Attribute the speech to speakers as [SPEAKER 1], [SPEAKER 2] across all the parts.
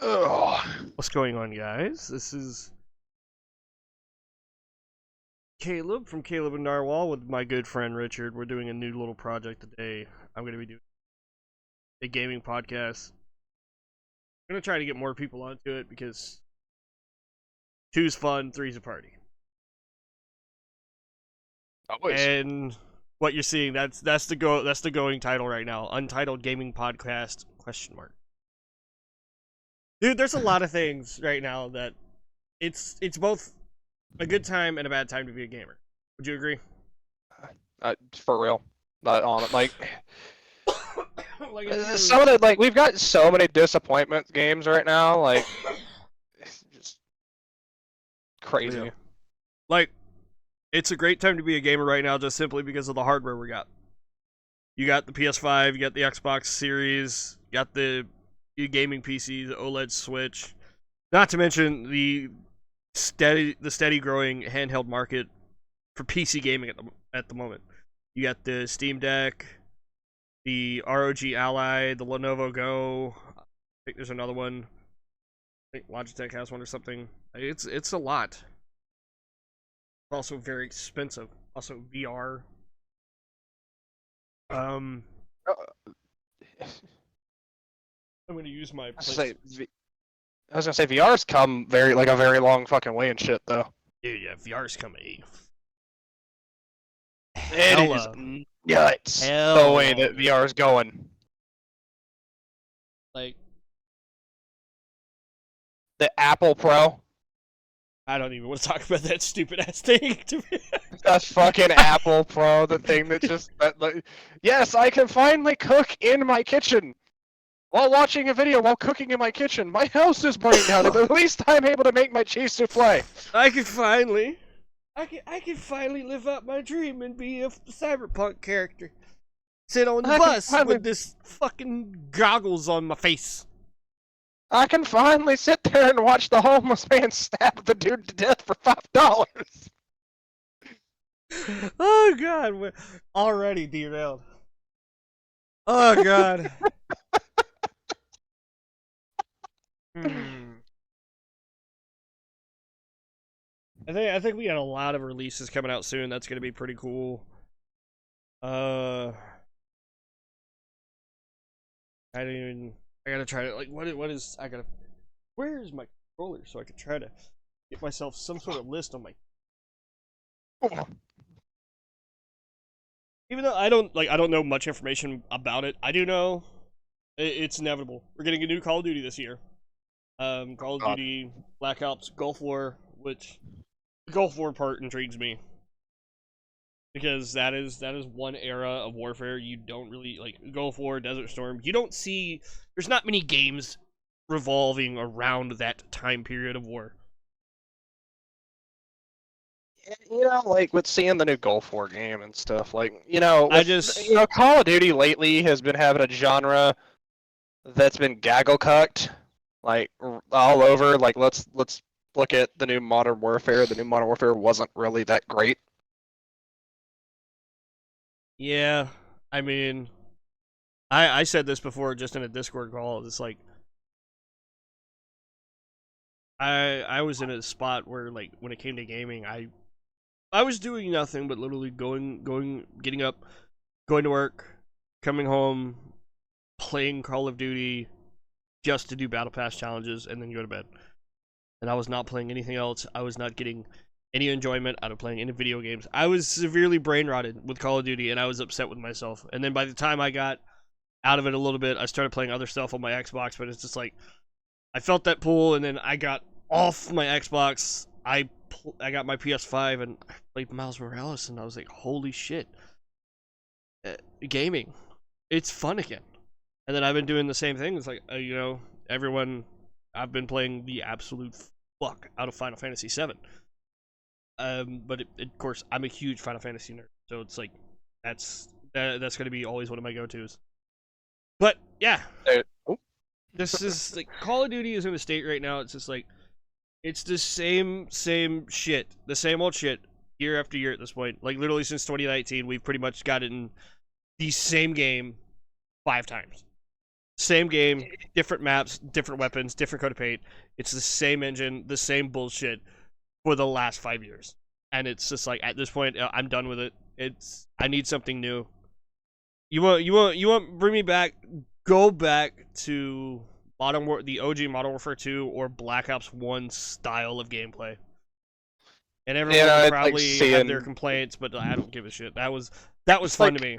[SPEAKER 1] Ugh.
[SPEAKER 2] What's going on, guys? This is Caleb from Caleb and Narwhal with my good friend Richard. We're doing a new little project today. I'm going to be doing a gaming podcast. I'm going to try to get more people onto it because two's fun, three's a party.
[SPEAKER 1] Always.
[SPEAKER 2] And what you're seeing, that's the going title right now. Untitled Gaming Podcast question mark. Dude, there's a lot of things right now that it's both a good time and a bad time to be a gamer. Would you agree?
[SPEAKER 1] For real. Not on it. Like
[SPEAKER 2] Like if you're
[SPEAKER 1] some of the we've got so many disappointment games right now. Like it's just crazy.
[SPEAKER 2] Yeah. Like, it's a great time to be a gamer right now just simply because of the hardware we got. You got the PS5, you got the Xbox Series, you got the gaming PC, the OLED Switch. Not to mention the steady growing handheld market for PC gaming at the moment. You got the Steam Deck, the ROG Ally, the Lenovo Go. I think there's another one. I think Logitech has one or something. It's a lot. Also very expensive. Also VR. Um,
[SPEAKER 1] Uh,
[SPEAKER 2] I'm gonna use my
[SPEAKER 1] I was
[SPEAKER 2] place.
[SPEAKER 1] gonna say, I was gonna say VR's come a very long fucking way and shit though.
[SPEAKER 2] Yeah, VR's coming.
[SPEAKER 1] It is
[SPEAKER 2] Hella,
[SPEAKER 1] nuts the
[SPEAKER 2] hella
[SPEAKER 1] way
[SPEAKER 2] long.
[SPEAKER 1] that VR is going.
[SPEAKER 2] Like,
[SPEAKER 1] The Apple Pro,
[SPEAKER 2] I don't even want to talk about that stupid ass thing.
[SPEAKER 1] that fucking Apple Pro, the thing that just yes, I can finally cook in my kitchen while watching a video while cooking in my kitchen. My house is burning down, but at least I'm able to make my cheese souffle.
[SPEAKER 2] I can finally, I can finally live out my dream and be a cyberpunk character. Sit on the
[SPEAKER 1] I can
[SPEAKER 2] bus
[SPEAKER 1] finally,
[SPEAKER 2] with this fucking goggles on my face.
[SPEAKER 1] I can finally sit there and watch the homeless man stab the dude to death for $5.
[SPEAKER 2] Oh god, we're already derailed. Oh god. Hmm. I think we got a lot of releases coming out soon. That's gonna be pretty cool. Uh, I don't even. I gotta try to like what is I gotta. Where is my controller so I can try to get myself some sort of list on my. Even though I don't know much information about it. I do know it's inevitable. We're getting a new Call of Duty this year. Call of Duty Black Ops Gulf War, which the Gulf War part intrigues me because that is one era of warfare you don't really like. Gulf War, Desert Storm. You don't see. There's not many games revolving around that time period of war.
[SPEAKER 1] You know, like with seeing the new Gulf War game and stuff,
[SPEAKER 2] I just
[SPEAKER 1] Call of Duty lately has been having a genre that's been gaggle cucked, all over. Like let's look at the new Modern Warfare. The new Modern Warfare wasn't really that great.
[SPEAKER 2] yeah. I mean, I said this before just in a Discord call. It's like I was in a spot where like when it came to gaming, I was doing nothing but literally getting up, going to work, coming home, playing Call of Duty just to do battle pass challenges and then go to bed. And I was not playing anything else. I was not getting any enjoyment out of playing any video games. I was severely brain rotted with Call of Duty and I was upset with myself. And then by the time I got out of it a little bit, I started playing other stuff on my Xbox, but it's just like I felt that pull and then I got off my Xbox. I got my PS5 and I played Miles Morales and I was like, holy shit, gaming, it's fun again. And then I've been doing the same thing. It's like everyone. I've been playing the absolute fuck out of Final Fantasy VII. But of course, I'm a huge Final Fantasy nerd, so it's like that's gonna be always one of my go-tos. But yeah,
[SPEAKER 1] Oh,
[SPEAKER 2] this is like Call of Duty is in a state right now. It's just like it's the same shit, the same old shit year after year at this point. Like literally since 2019, we've pretty much gotten the same game 5 times. Same game, different maps, different weapons, different coat of paint. It's the same engine, the same bullshit for the last 5 years. And it's just like, at this point, I'm done with it. I need something new. You want bring me back? Go back to the OG Modern Warfare 2 or Black Ops 1 style of gameplay. And everyone will
[SPEAKER 1] it's
[SPEAKER 2] probably
[SPEAKER 1] like
[SPEAKER 2] have their
[SPEAKER 1] seeing,
[SPEAKER 2] complaints, but I don't give a shit. That was
[SPEAKER 1] it's
[SPEAKER 2] fun to
[SPEAKER 1] like,
[SPEAKER 2] me.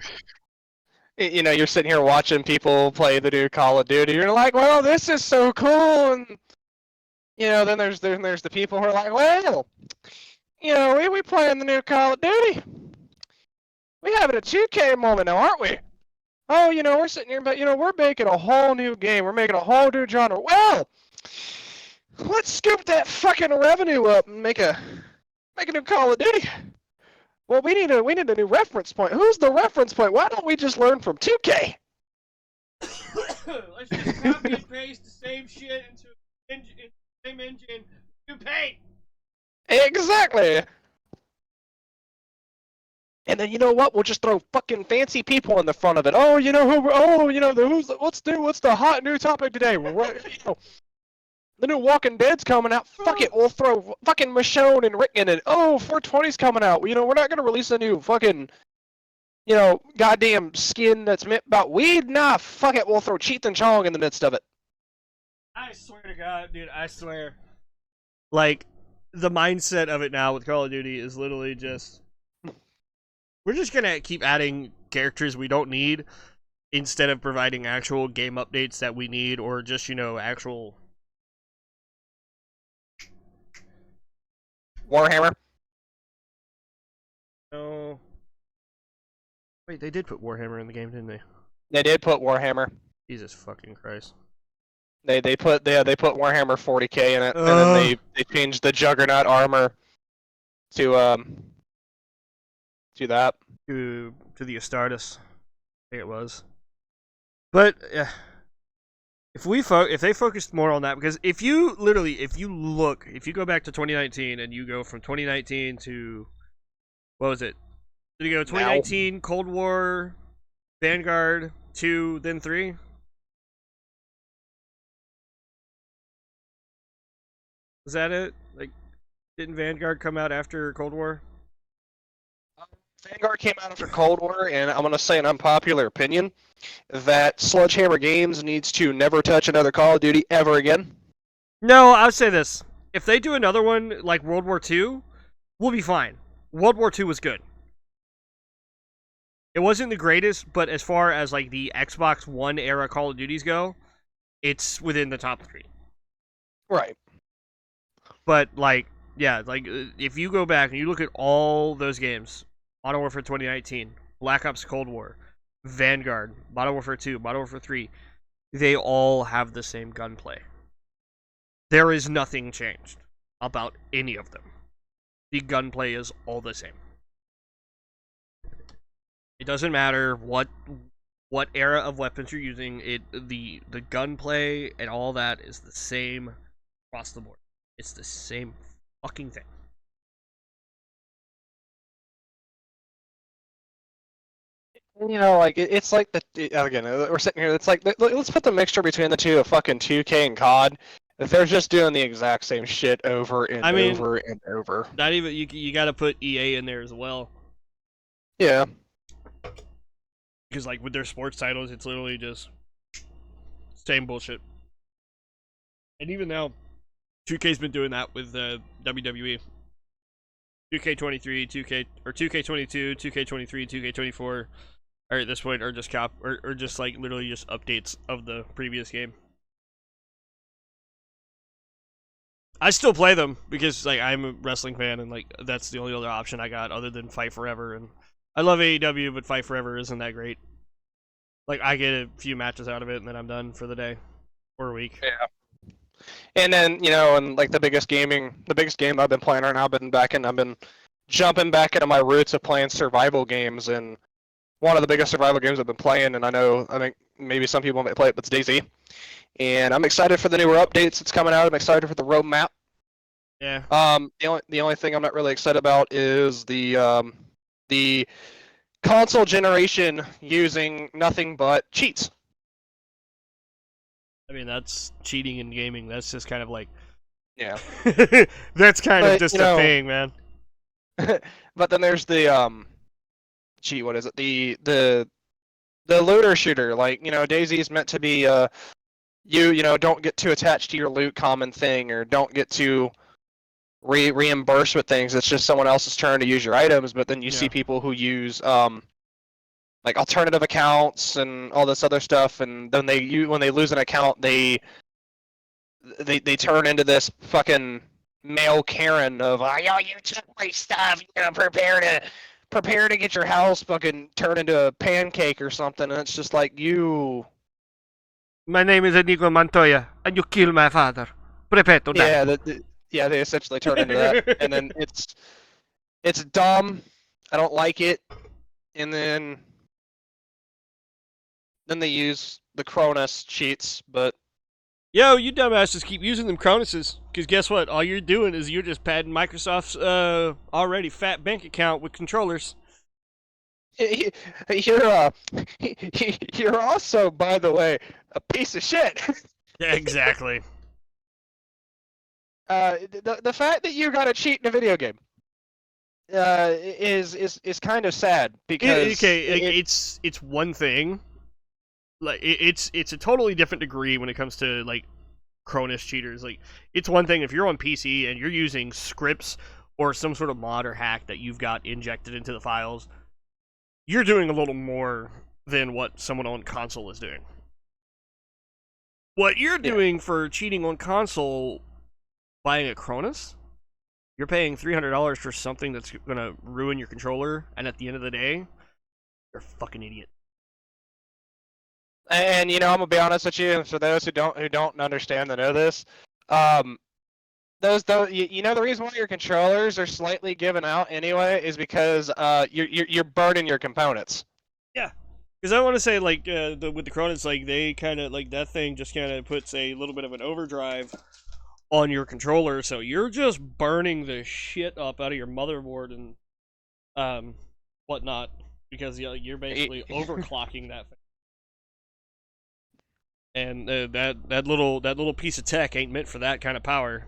[SPEAKER 1] you're sitting here watching people play the new Call of Duty. You're like, well, this is so cool, and then there's the people who are like, well, we playing the new Call of Duty. We having a 2K moment now, aren't we? Oh, we're sitting here, but we're making a whole new game. We're making a whole new genre. Well, let's scoop that fucking revenue up and make a new Call of Duty. Well, we need a new reference point. Who's the reference point? Why don't we just learn from 2K?
[SPEAKER 2] Let's just copy and paste the same shit into the same engine. You pay.
[SPEAKER 1] Exactly. And then you know what? We'll just throw fucking fancy people in the front of it. Oh, who? Oh, what's new? What's the hot new topic today? The new Walking Dead's coming out. Fuck it, we'll throw fucking Michonne and Rick in it. Oh, 420's coming out. We're not gonna release a new fucking, goddamn skin that's meant about weed. Nah, fuck it, we'll throw Cheech and Chong in the midst of it.
[SPEAKER 2] I swear to God, dude, I swear. Like, the mindset of it now with Call of Duty is literally just, we're just gonna keep adding characters we don't need instead of providing actual game updates that we need, or just, actual...
[SPEAKER 1] Warhammer?
[SPEAKER 2] No. Wait, they did put Warhammer in the game, didn't they?
[SPEAKER 1] They did put Warhammer.
[SPEAKER 2] Jesus fucking Christ.
[SPEAKER 1] They put Warhammer 40K in it, and then they changed the Juggernaut armor to that.
[SPEAKER 2] To the Astartes, I think it was. But if they focused more on that, because if you go back to 2019 and you go from 2019 to, what was it? Did you go 2019 now? Cold War, Vanguard 2, then 3? Was that it? Like, didn't Vanguard come out after Cold War?
[SPEAKER 1] Vanguard came out after Cold War, and I'm going to say an unpopular opinion that Sledgehammer Games needs to never touch another Call of Duty ever again.
[SPEAKER 2] No, I would say this. If they do another one like World War II, we'll be fine. World War II was good. It wasn't the greatest, but as far as like the Xbox One era Call of Duties go, it's within the top 3.
[SPEAKER 1] Right.
[SPEAKER 2] But if you go back and you look at all those games, Modern Warfare 2019, Black Ops Cold War, Vanguard, Modern Warfare 2, Modern Warfare 3, they all have the same gunplay. There is nothing changed about any of them. The gunplay is all the same. It doesn't matter what era of weapons you're using. The gunplay and all that is the same across the board. It's the same fucking thing.
[SPEAKER 1] It's like again, we're sitting here, it's like, let's put the mixture between the two of fucking 2K and COD. If they're just doing the exact same shit over and over and over.
[SPEAKER 2] Not even, you gotta put EA in there as well.
[SPEAKER 1] Yeah.
[SPEAKER 2] Because, like, with their sports titles, it's literally just same bullshit. And even now, 2K's been doing that with WWE. 2K23, 2K22, 2K23, 2K24, or at this point are just or just like literally just updates of the previous game. I still play them because like I'm a wrestling fan and like that's the only other option I got other than Fight Forever, and I love AEW, but Fight Forever isn't that great. Like I get a few matches out of it and then I'm done for the day or a week.
[SPEAKER 1] Yeah. And then, and like the biggest game I've been playing right now, I've been jumping back into my roots of playing survival games, and one of the biggest survival games I've been playing, and I think maybe some people might play it, but it's DayZ. And I'm excited for the newer updates that's coming out. I'm excited for the roadmap.
[SPEAKER 2] Yeah.
[SPEAKER 1] The only thing I'm not really excited about is the console generation using nothing but cheats.
[SPEAKER 2] I mean, that's cheating in gaming. That's just kind of like,
[SPEAKER 1] Yeah.
[SPEAKER 2] that's kind of
[SPEAKER 1] But
[SPEAKER 2] just a thing, man.
[SPEAKER 1] but then there's the gee, what is it? The looter shooter. Like, DayZ's meant to be don't get too attached to your loot common thing, or don't get too reimbursed with things. It's just someone else's turn to use your items. But then you see people who use like alternative accounts and all this other stuff, and then when they lose an account, they turn into this fucking male Karen of, oh, you took my stuff, prepare to get your house fucking turned into a pancake or something, and it's just like, you.
[SPEAKER 2] My name is Inigo Montoya, and you killed my father. Prepare to die.
[SPEAKER 1] Yeah, they essentially turn into that, and then it's dumb. I don't like it, and then they use the Cronus cheats, but
[SPEAKER 2] Yo, you dumbasses keep using them Cronuses, because guess what? All you're doing is you're just padding Microsoft's already fat bank account with controllers.
[SPEAKER 1] you're you're also, by the way, a piece of shit.
[SPEAKER 2] Yeah, exactly.
[SPEAKER 1] The fact that you got to cheat in a video game is kind of sad, because
[SPEAKER 2] It's one thing. Like it's a totally different degree when it comes to like Cronus cheaters. Like, it's one thing if you're on PC and you're using scripts or some sort of mod or hack that you've got injected into the files. You're doing a little more than what someone on console is doing. What you're doing for cheating on console, buying a Cronus, you're paying $300 for something that's gonna ruin your controller, and at the end of the day, you're a fucking idiot.
[SPEAKER 1] And I'm gonna be honest with you, and for those who don't understand and know this, the reason why your controllers are slightly given out anyway is because you're burning your components.
[SPEAKER 2] Yeah, because I want to say like with the Cronus, like they kind of like that thing just kind of puts a little bit of an overdrive on your controller, so you're just burning the shit up out of your motherboard and whatnot, because you're basically overclocking that thing. And that little piece of tech ain't meant for that kind of power.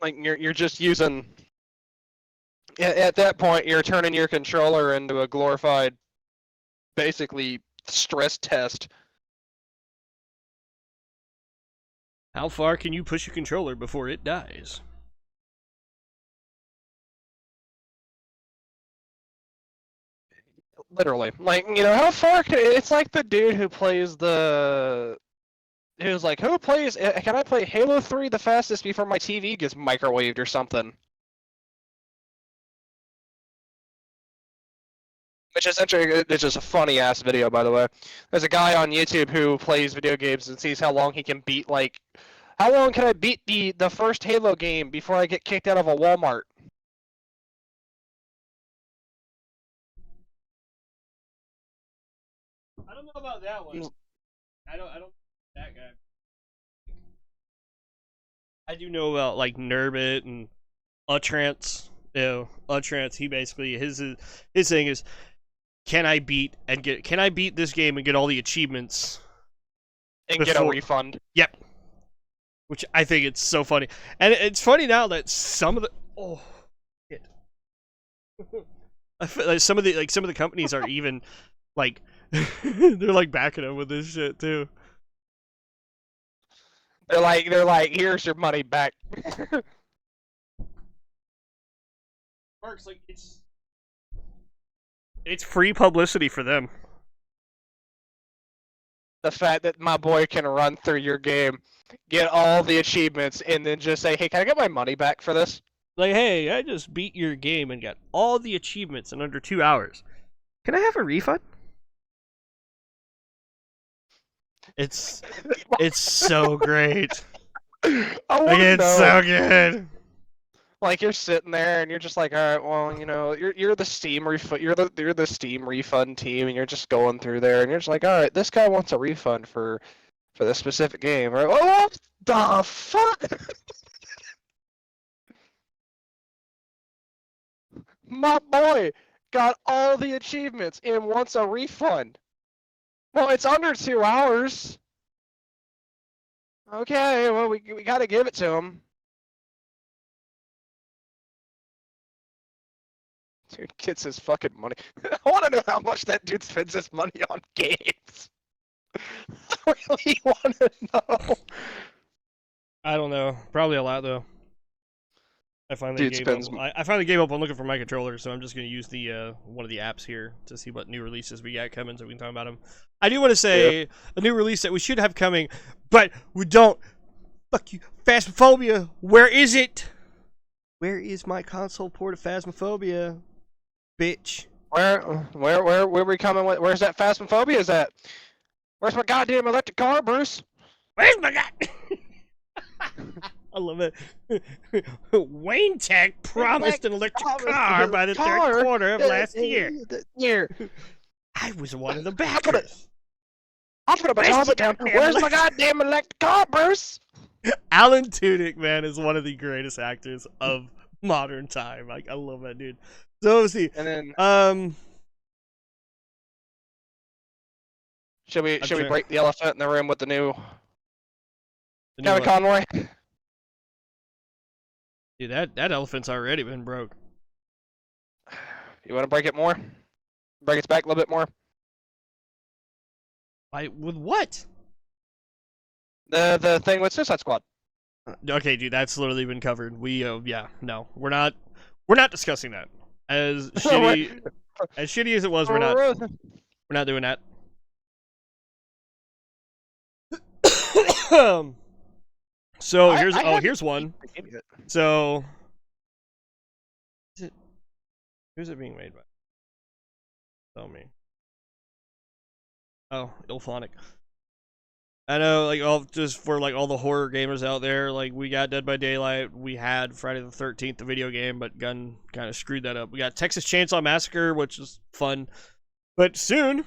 [SPEAKER 1] Like, you're just using. At that point, you're turning your controller into a glorified, basically, stress test.
[SPEAKER 2] How far can you push a controller before it dies?
[SPEAKER 1] Literally, like, how far it's like the dude who plays who's like, can I play Halo 3 the fastest before my TV gets microwaved or something? Which is actually, it's just a funny ass video, by the way. There's a guy on YouTube who plays video games and sees how long he can beat, like, how long can I beat the first Halo game before I get kicked out of a Walmart?
[SPEAKER 2] I don't know about that one. I don't that guy. I do know about like Nurbit and Utrance. Utrance. He basically his thing is, can I beat this game and get all the achievements
[SPEAKER 1] And get a refund.
[SPEAKER 2] Yep. Which I think it's so funny, and it's funny now that some of the shit. I feel like some of the companies are even like they're like backing up with this shit too.
[SPEAKER 1] They're like, here's your money back.
[SPEAKER 2] Mark's like it's free publicity for them.
[SPEAKER 1] The fact that my boy can run through your game, get all the achievements, and then just say, hey, can I get my money back for this?
[SPEAKER 2] Like, hey, I just beat your game and got all the achievements in under 2 hours. Can I have a refund? It's so great. Like, it's so good.
[SPEAKER 1] Like, you're sitting there and you're just like, all right, well, you're the Steam refund, you're the Steam refund team, and you're just going through there, and you're just like, all right, this guy wants a refund for this specific game, right? What the fuck? My boy got all the achievements and wants a refund. Well, it's under 2 hours. Okay, well, we gotta give it to him. Dude gets his fucking money. I want to know how much that dude spends his money on games. I really want to know.
[SPEAKER 2] I don't know. Probably a lot though. I finally
[SPEAKER 1] Dude
[SPEAKER 2] gave up.
[SPEAKER 1] spends.
[SPEAKER 2] I finally gave up on looking for my controller, so I'm just gonna use the one of the apps here to see what new releases we got coming, so we can talk about them. I do want to say a new release that we should have coming, but we don't. Fuck you, Phasmophobia. Where is it? Where is my console port of Phasmophobia, bitch?
[SPEAKER 1] Where we coming with? Where's that Phasmophobia? Is that? Where's my goddamn electric car, Bruce?
[SPEAKER 2] Where's my god? I love it. Wayne Tech promised an electric car by the third quarter of last year. I was one of the backers.
[SPEAKER 1] I'll put a deposit down. Where's my goddamn electric car, Bruce?
[SPEAKER 2] Alan Tudyk, man, is one of the greatest actors of modern time. Like, I love that dude. So let's see.
[SPEAKER 1] And then should we break the elephant in the room with the new Kevin Conroy?
[SPEAKER 2] Dude, that elephant's already been broke.
[SPEAKER 1] You want to break it more? Break its back a little bit more?
[SPEAKER 2] With what?
[SPEAKER 1] The thing with Suicide Squad.
[SPEAKER 2] Okay, dude, that's literally been covered. We yeah, no, we're not discussing that. As shitty as it was, we're not doing that. So here's one. So who's it being made by? Tell me. Oh, Ilphonic. I know, like, just for like all the horror gamers out there, like, we got Dead by Daylight, we had Friday the 13th, the video game, but Gunn kind of screwed that up. We got Texas Chainsaw Massacre, which is fun, but soon,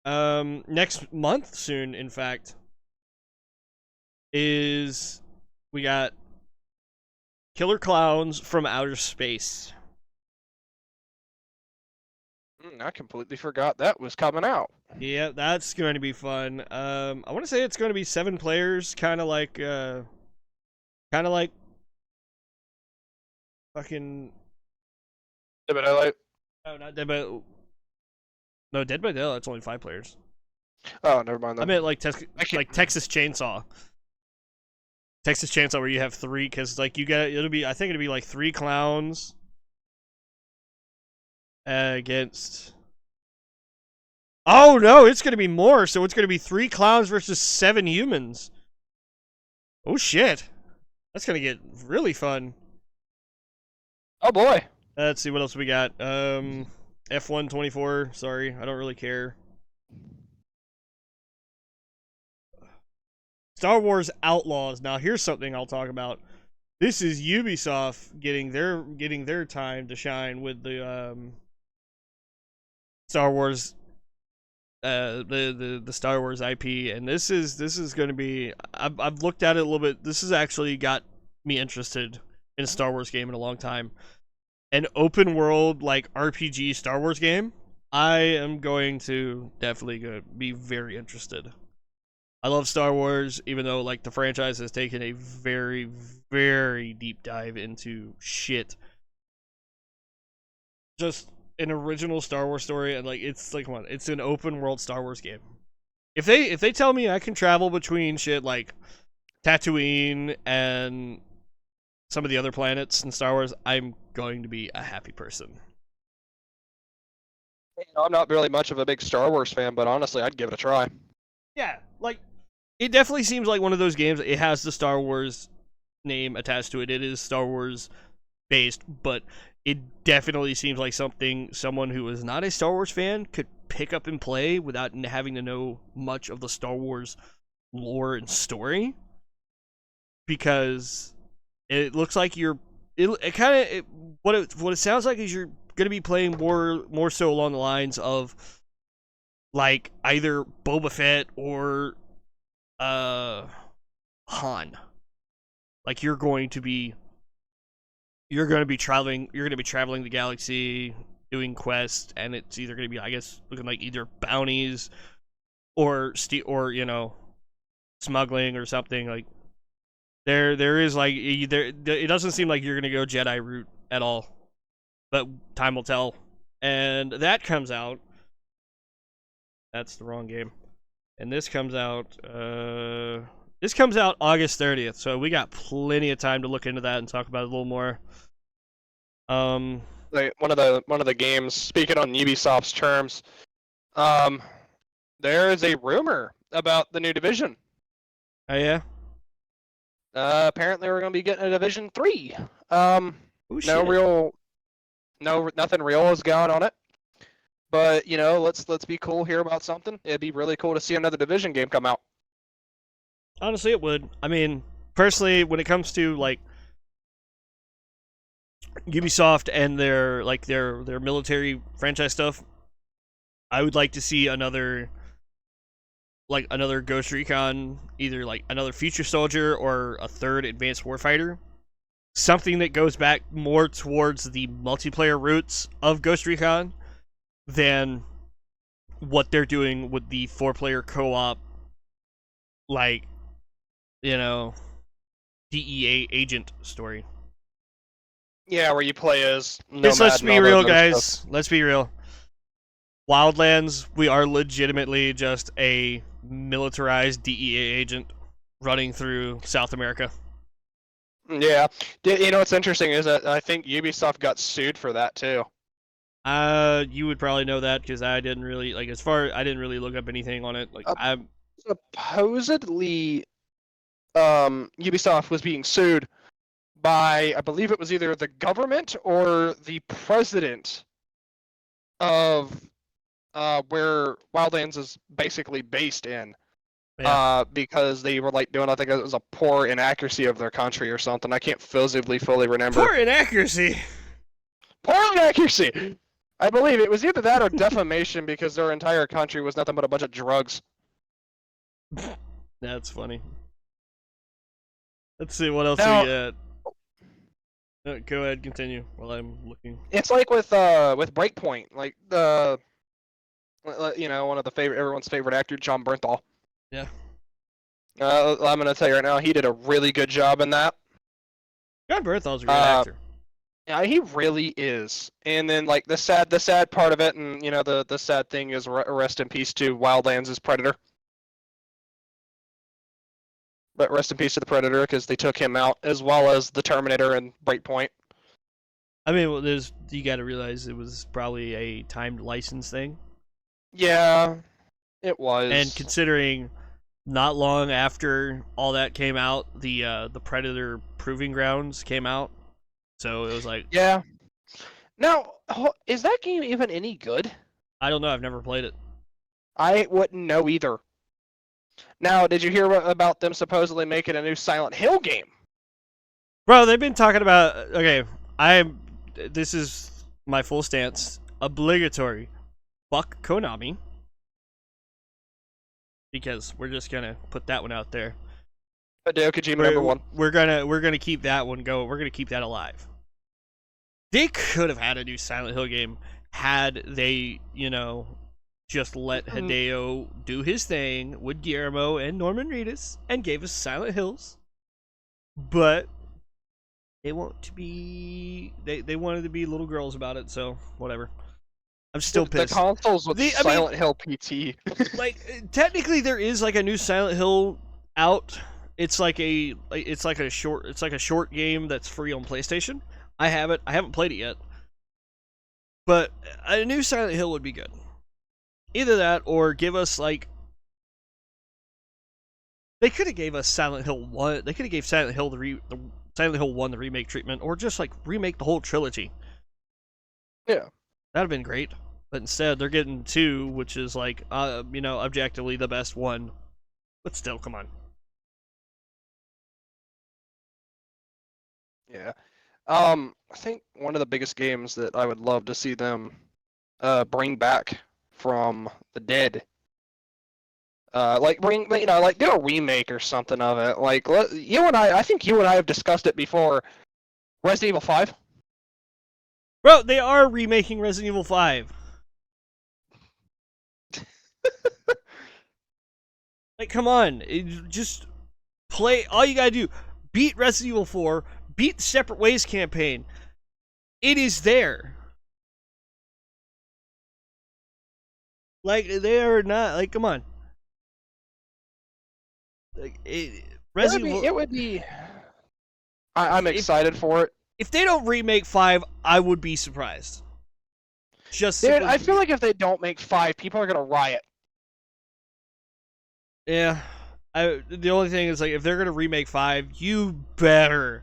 [SPEAKER 2] next month, soon, in fact, is we got Killer Clowns from Outer Space.
[SPEAKER 1] I completely forgot that was coming out.
[SPEAKER 2] Yeah, that's going to be fun. I want to say it's going to be 7 players, kind of like fucking
[SPEAKER 1] Dead by Daylight.
[SPEAKER 2] No, not Dead by. No, Dead by Daylight. It's only 5 players.
[SPEAKER 1] Oh, never mind.
[SPEAKER 2] I meant like Texas Chainsaw. Texas Chainsaw, where you have 3, because like I think it'll be like 3 clowns against. Oh no, it's gonna be more. So it's gonna be 3 clowns versus 7 humans. Oh shit, that's gonna get really fun.
[SPEAKER 1] Oh boy.
[SPEAKER 2] Let's see what else we got. F124. Sorry, I don't really care. Star Wars Outlaws. Now here's something I'll talk about. This is Ubisoft getting their time to shine with the Star Wars the Star Wars IP, and this is going to be I've looked at it a little bit. This has actually got me interested in a Star Wars game in a long time. An open world like RPG Star Wars game. I am going to definitely be very interested. I love Star Wars, even though like the franchise has taken a very, very deep dive into shit. Just an original Star Wars story, and like it's like, come on, it's an open world Star Wars game. If they tell me I can travel between shit like Tatooine and some of the other planets in Star Wars, I'm going to be a happy person.
[SPEAKER 1] I'm not really much of a big Star Wars fan, but honestly, I'd give it a try.
[SPEAKER 2] Yeah, like, it definitely seems like one of those games. It has the Star Wars name attached to it. It is Star Wars based, but it definitely seems like something someone who is not a Star Wars fan could pick up and play without having to know much of the Star Wars lore and story. Because it looks like what it sounds like is you're gonna be playing more so along the lines of like either Boba Fett or Han. Like you're going to be traveling the galaxy doing quests, and it's either going to be, I guess, looking like either bounties or smuggling or something. Like there is like it doesn't seem like you're gonna go Jedi route at all, but time will tell. And that comes out. That's the wrong game. And this comes out. This comes out August 30th, so we got plenty of time to look into that and talk about it a little more.
[SPEAKER 1] One of the games. Speaking on Ubisoft's terms, there is a rumor about the new Division.
[SPEAKER 2] Oh yeah.
[SPEAKER 1] Apparently we're gonna be getting a Division 3. No
[SPEAKER 2] shit.
[SPEAKER 1] nothing real is going on it. But let's be cool here about something. It'd be really cool to see another Division game come out.
[SPEAKER 2] Honestly, it would. I mean, personally, when it comes to like Ubisoft and their military franchise stuff, I would like to see another Ghost Recon, either like another Future Soldier or a third Advanced Warfighter. Something that goes back more towards the multiplayer roots of Ghost Recon than what they're doing with the 4-player co-op, like, DEA agent story.
[SPEAKER 1] Yeah, where you play as
[SPEAKER 2] Nomad. Let's be real, guys. Let's be real. Wildlands, we are legitimately just a militarized DEA agent running through South America.
[SPEAKER 1] Yeah. What's interesting is that I think Ubisoft got sued for that too.
[SPEAKER 2] You would probably know that because I didn't really I didn't really look up anything on it. Like
[SPEAKER 1] supposedly, Ubisoft was being sued by, I believe it was either the government or the president of where Wildlands is basically based in. Yeah. Because they were like doing, I think it was a poor inaccuracy of their country or something. I can't physically fully remember.
[SPEAKER 2] Poor inaccuracy.
[SPEAKER 1] Poor inaccuracy. I believe it was either that or defamation because their entire country was nothing but a bunch of drugs.
[SPEAKER 2] That's funny. Let's see what else we got. Go ahead, continue while I'm looking.
[SPEAKER 1] It's like with Breakpoint, like one of everyone's favorite actor, John Bernthal.
[SPEAKER 2] Yeah.
[SPEAKER 1] I'm gonna tell you right now, he did a really good job in that.
[SPEAKER 2] John Bernthal's a great actor.
[SPEAKER 1] Yeah, he really is. And then like the sad part of it, and the sad thing is, rest in peace to Wildlands' Predator. But rest in peace to the Predator because they took him out, as well as the Terminator and Breakpoint.
[SPEAKER 2] I mean, you got to realize it was probably a timed license thing.
[SPEAKER 1] Yeah, it was.
[SPEAKER 2] And considering not long after all that came out, the Predator Proving Grounds came out, so it was like,
[SPEAKER 1] yeah. Now, is that game even any good?
[SPEAKER 2] I don't know. I've never played it.
[SPEAKER 1] I wouldn't know either. Now, did you hear about them supposedly making a new Silent Hill game?
[SPEAKER 2] Bro, they've been talking about. Okay, this is my full stance. Obligatory. Fuck Konami. Because we're just gonna put that one out there.
[SPEAKER 1] Hideo Kojima #1.
[SPEAKER 2] We're gonna keep that one going. We're gonna keep that alive. They could have had a new Silent Hill game had they, just let Hideo do his thing with Guillermo and Norman Reedus and gave us Silent Hills. But they want to be they wanted to be little girls about it, so whatever. I'm still pissed.
[SPEAKER 1] The consoles with Silent Hill PT.
[SPEAKER 2] Like technically there is like a new Silent Hill out. It's like a short game that's free on PlayStation. I have it. I haven't played it yet. But a new Silent Hill would be good. Either that or give us like they could have gave us Silent Hill 1. They could have gave Silent Hill Silent Hill 1 the remake treatment, or just like remake the whole trilogy.
[SPEAKER 1] Yeah.
[SPEAKER 2] That'd have been great. But instead they're getting 2, which is like objectively the best one. But still, come on.
[SPEAKER 1] Yeah. I think one of the biggest games that I would love to see them bring back from the dead. Do a remake or something of it. Like I think you and I have discussed it before. Resident Evil 5.
[SPEAKER 2] Bro, they are remaking Resident Evil 5. Like, come on, just play. All you gotta do, beat Resident Evil 4, beat the Separate Ways campaign. It is there. Like, they are not. Like, come on. Like, Resident Evil.
[SPEAKER 1] It would be. I'm excited for it.
[SPEAKER 2] If they don't remake 5, I would be surprised. Just
[SPEAKER 1] Dude,
[SPEAKER 2] simply,
[SPEAKER 1] I feel like if they don't make 5, people are gonna riot.
[SPEAKER 2] yeah. The only thing is, like, if they're gonna remake 5, you better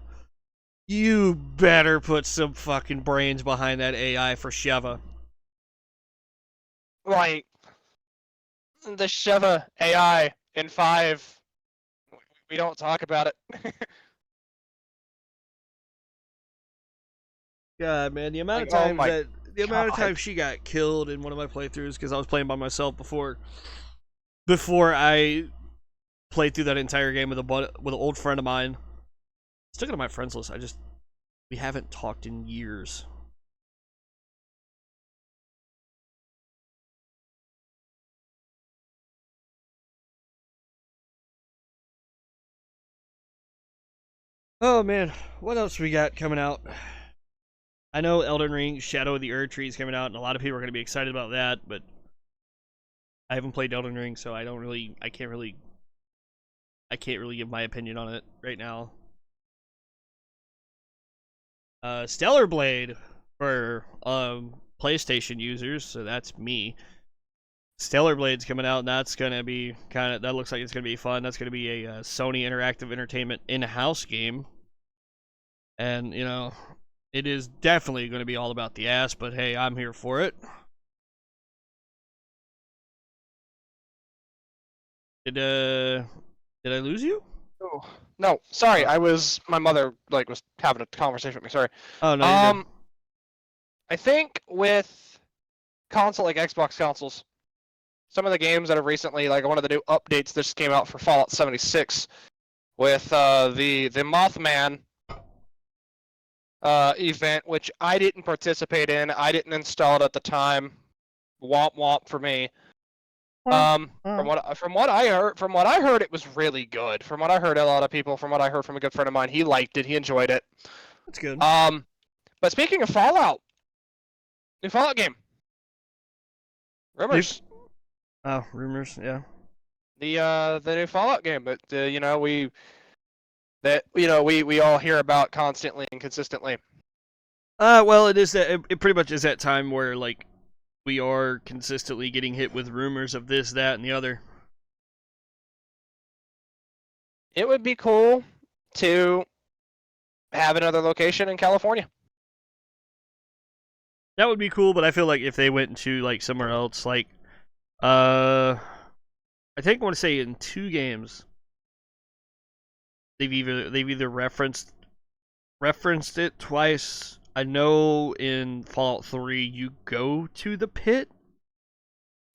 [SPEAKER 2] put some fucking brains behind that AI for Sheva.
[SPEAKER 1] Like the Sheva AI in 5, we don't talk about it.
[SPEAKER 2] God, man, the amount
[SPEAKER 1] Like,
[SPEAKER 2] of
[SPEAKER 1] oh
[SPEAKER 2] times
[SPEAKER 1] my God.
[SPEAKER 2] times she got killed in one of my playthroughs because I was playing by myself before I played through that entire game with an old friend of mine. Still on my friends list. We haven't talked in years. Oh man, what else we got coming out? I know Elden Ring Shadow of the Erd Tree is coming out, and a lot of people are going to be excited about that, but I haven't played Elden Ring, so I can't really give my opinion on it right now. Stellar Blade for PlayStation users, so that's me. Stellar Blade's coming out, and that's gonna be that looks like it's gonna be fun. That's gonna be a Sony Interactive Entertainment in-house game, and you know, it is definitely gonna be all about the ass. But hey, I'm here for it. Did I lose you?
[SPEAKER 1] Oh, no, sorry. My mother was having a conversation with me. Sorry.
[SPEAKER 2] Oh no, you're good.
[SPEAKER 1] I think with console like Xbox consoles, some of the games that have recently, like one of the new updates that just came out for Fallout 76 with the Mothman event, which I didn't participate in. I didn't install it at the time. Womp womp for me. From what I heard, it was really good. From what I heard, a lot of people. From what I heard from a good friend of mine, he liked it. He enjoyed it.
[SPEAKER 2] That's good.
[SPEAKER 1] But speaking of Fallout, new Fallout game. Rumors.
[SPEAKER 2] Oh, rumors, yeah.
[SPEAKER 1] The new Fallout game that we all hear about constantly and consistently.
[SPEAKER 2] Well, it is that. It pretty much is that time where like we are consistently getting hit with rumors of this, that, and the other.
[SPEAKER 1] It would be cool to have another location in California.
[SPEAKER 2] That would be cool, but I feel like if they went to like somewhere else, like I think I want to say in 2 games they've either referenced it twice. I know in Fallout 3 you go to the pit.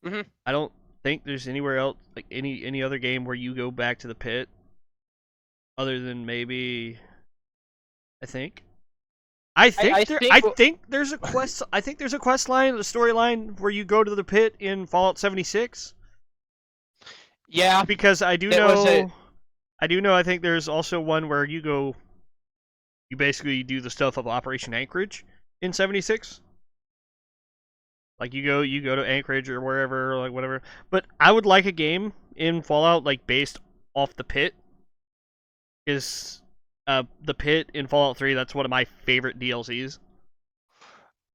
[SPEAKER 1] Mhm.
[SPEAKER 2] I don't think there's anywhere else, like any other game where you go back to the pit, other than maybe. I think there's a quest. I think there's a quest line, a storyline where you go to the pit in Fallout 76.
[SPEAKER 1] Yeah,
[SPEAKER 2] because I do know. I think there's also one where you go. You basically do the stuff of Operation Anchorage in 76. Like you go to Anchorage or wherever, like whatever. But I would like a game in Fallout like based off the pit. Is the pit in Fallout 3? That's one of my favorite DLCs.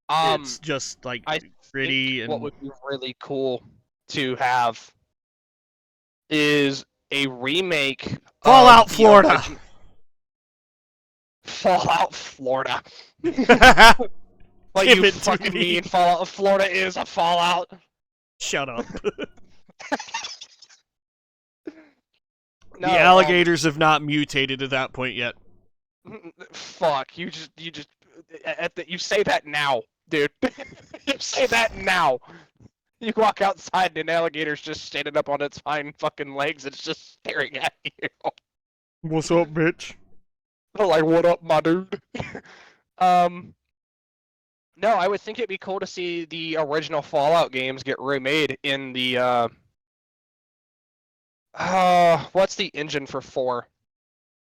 [SPEAKER 2] It's just like gritty and.
[SPEAKER 1] What would be really cool to have is a remake
[SPEAKER 2] Fallout Florida.
[SPEAKER 1] Fallout Florida.
[SPEAKER 2] Like
[SPEAKER 1] you fucking mean Fallout Florida is a Fallout?
[SPEAKER 2] Shut up.
[SPEAKER 1] No,
[SPEAKER 2] the alligators have not mutated at that point yet.
[SPEAKER 1] Fuck, you say that now, dude. You say that now. You walk outside and an alligator's just standing up on its hind fucking legs. It's just staring at you.
[SPEAKER 2] What's up, bitch?
[SPEAKER 1] Like, what up, my dude? No, I would think it'd be cool to see the original Fallout games get remade in the What's the engine for 4?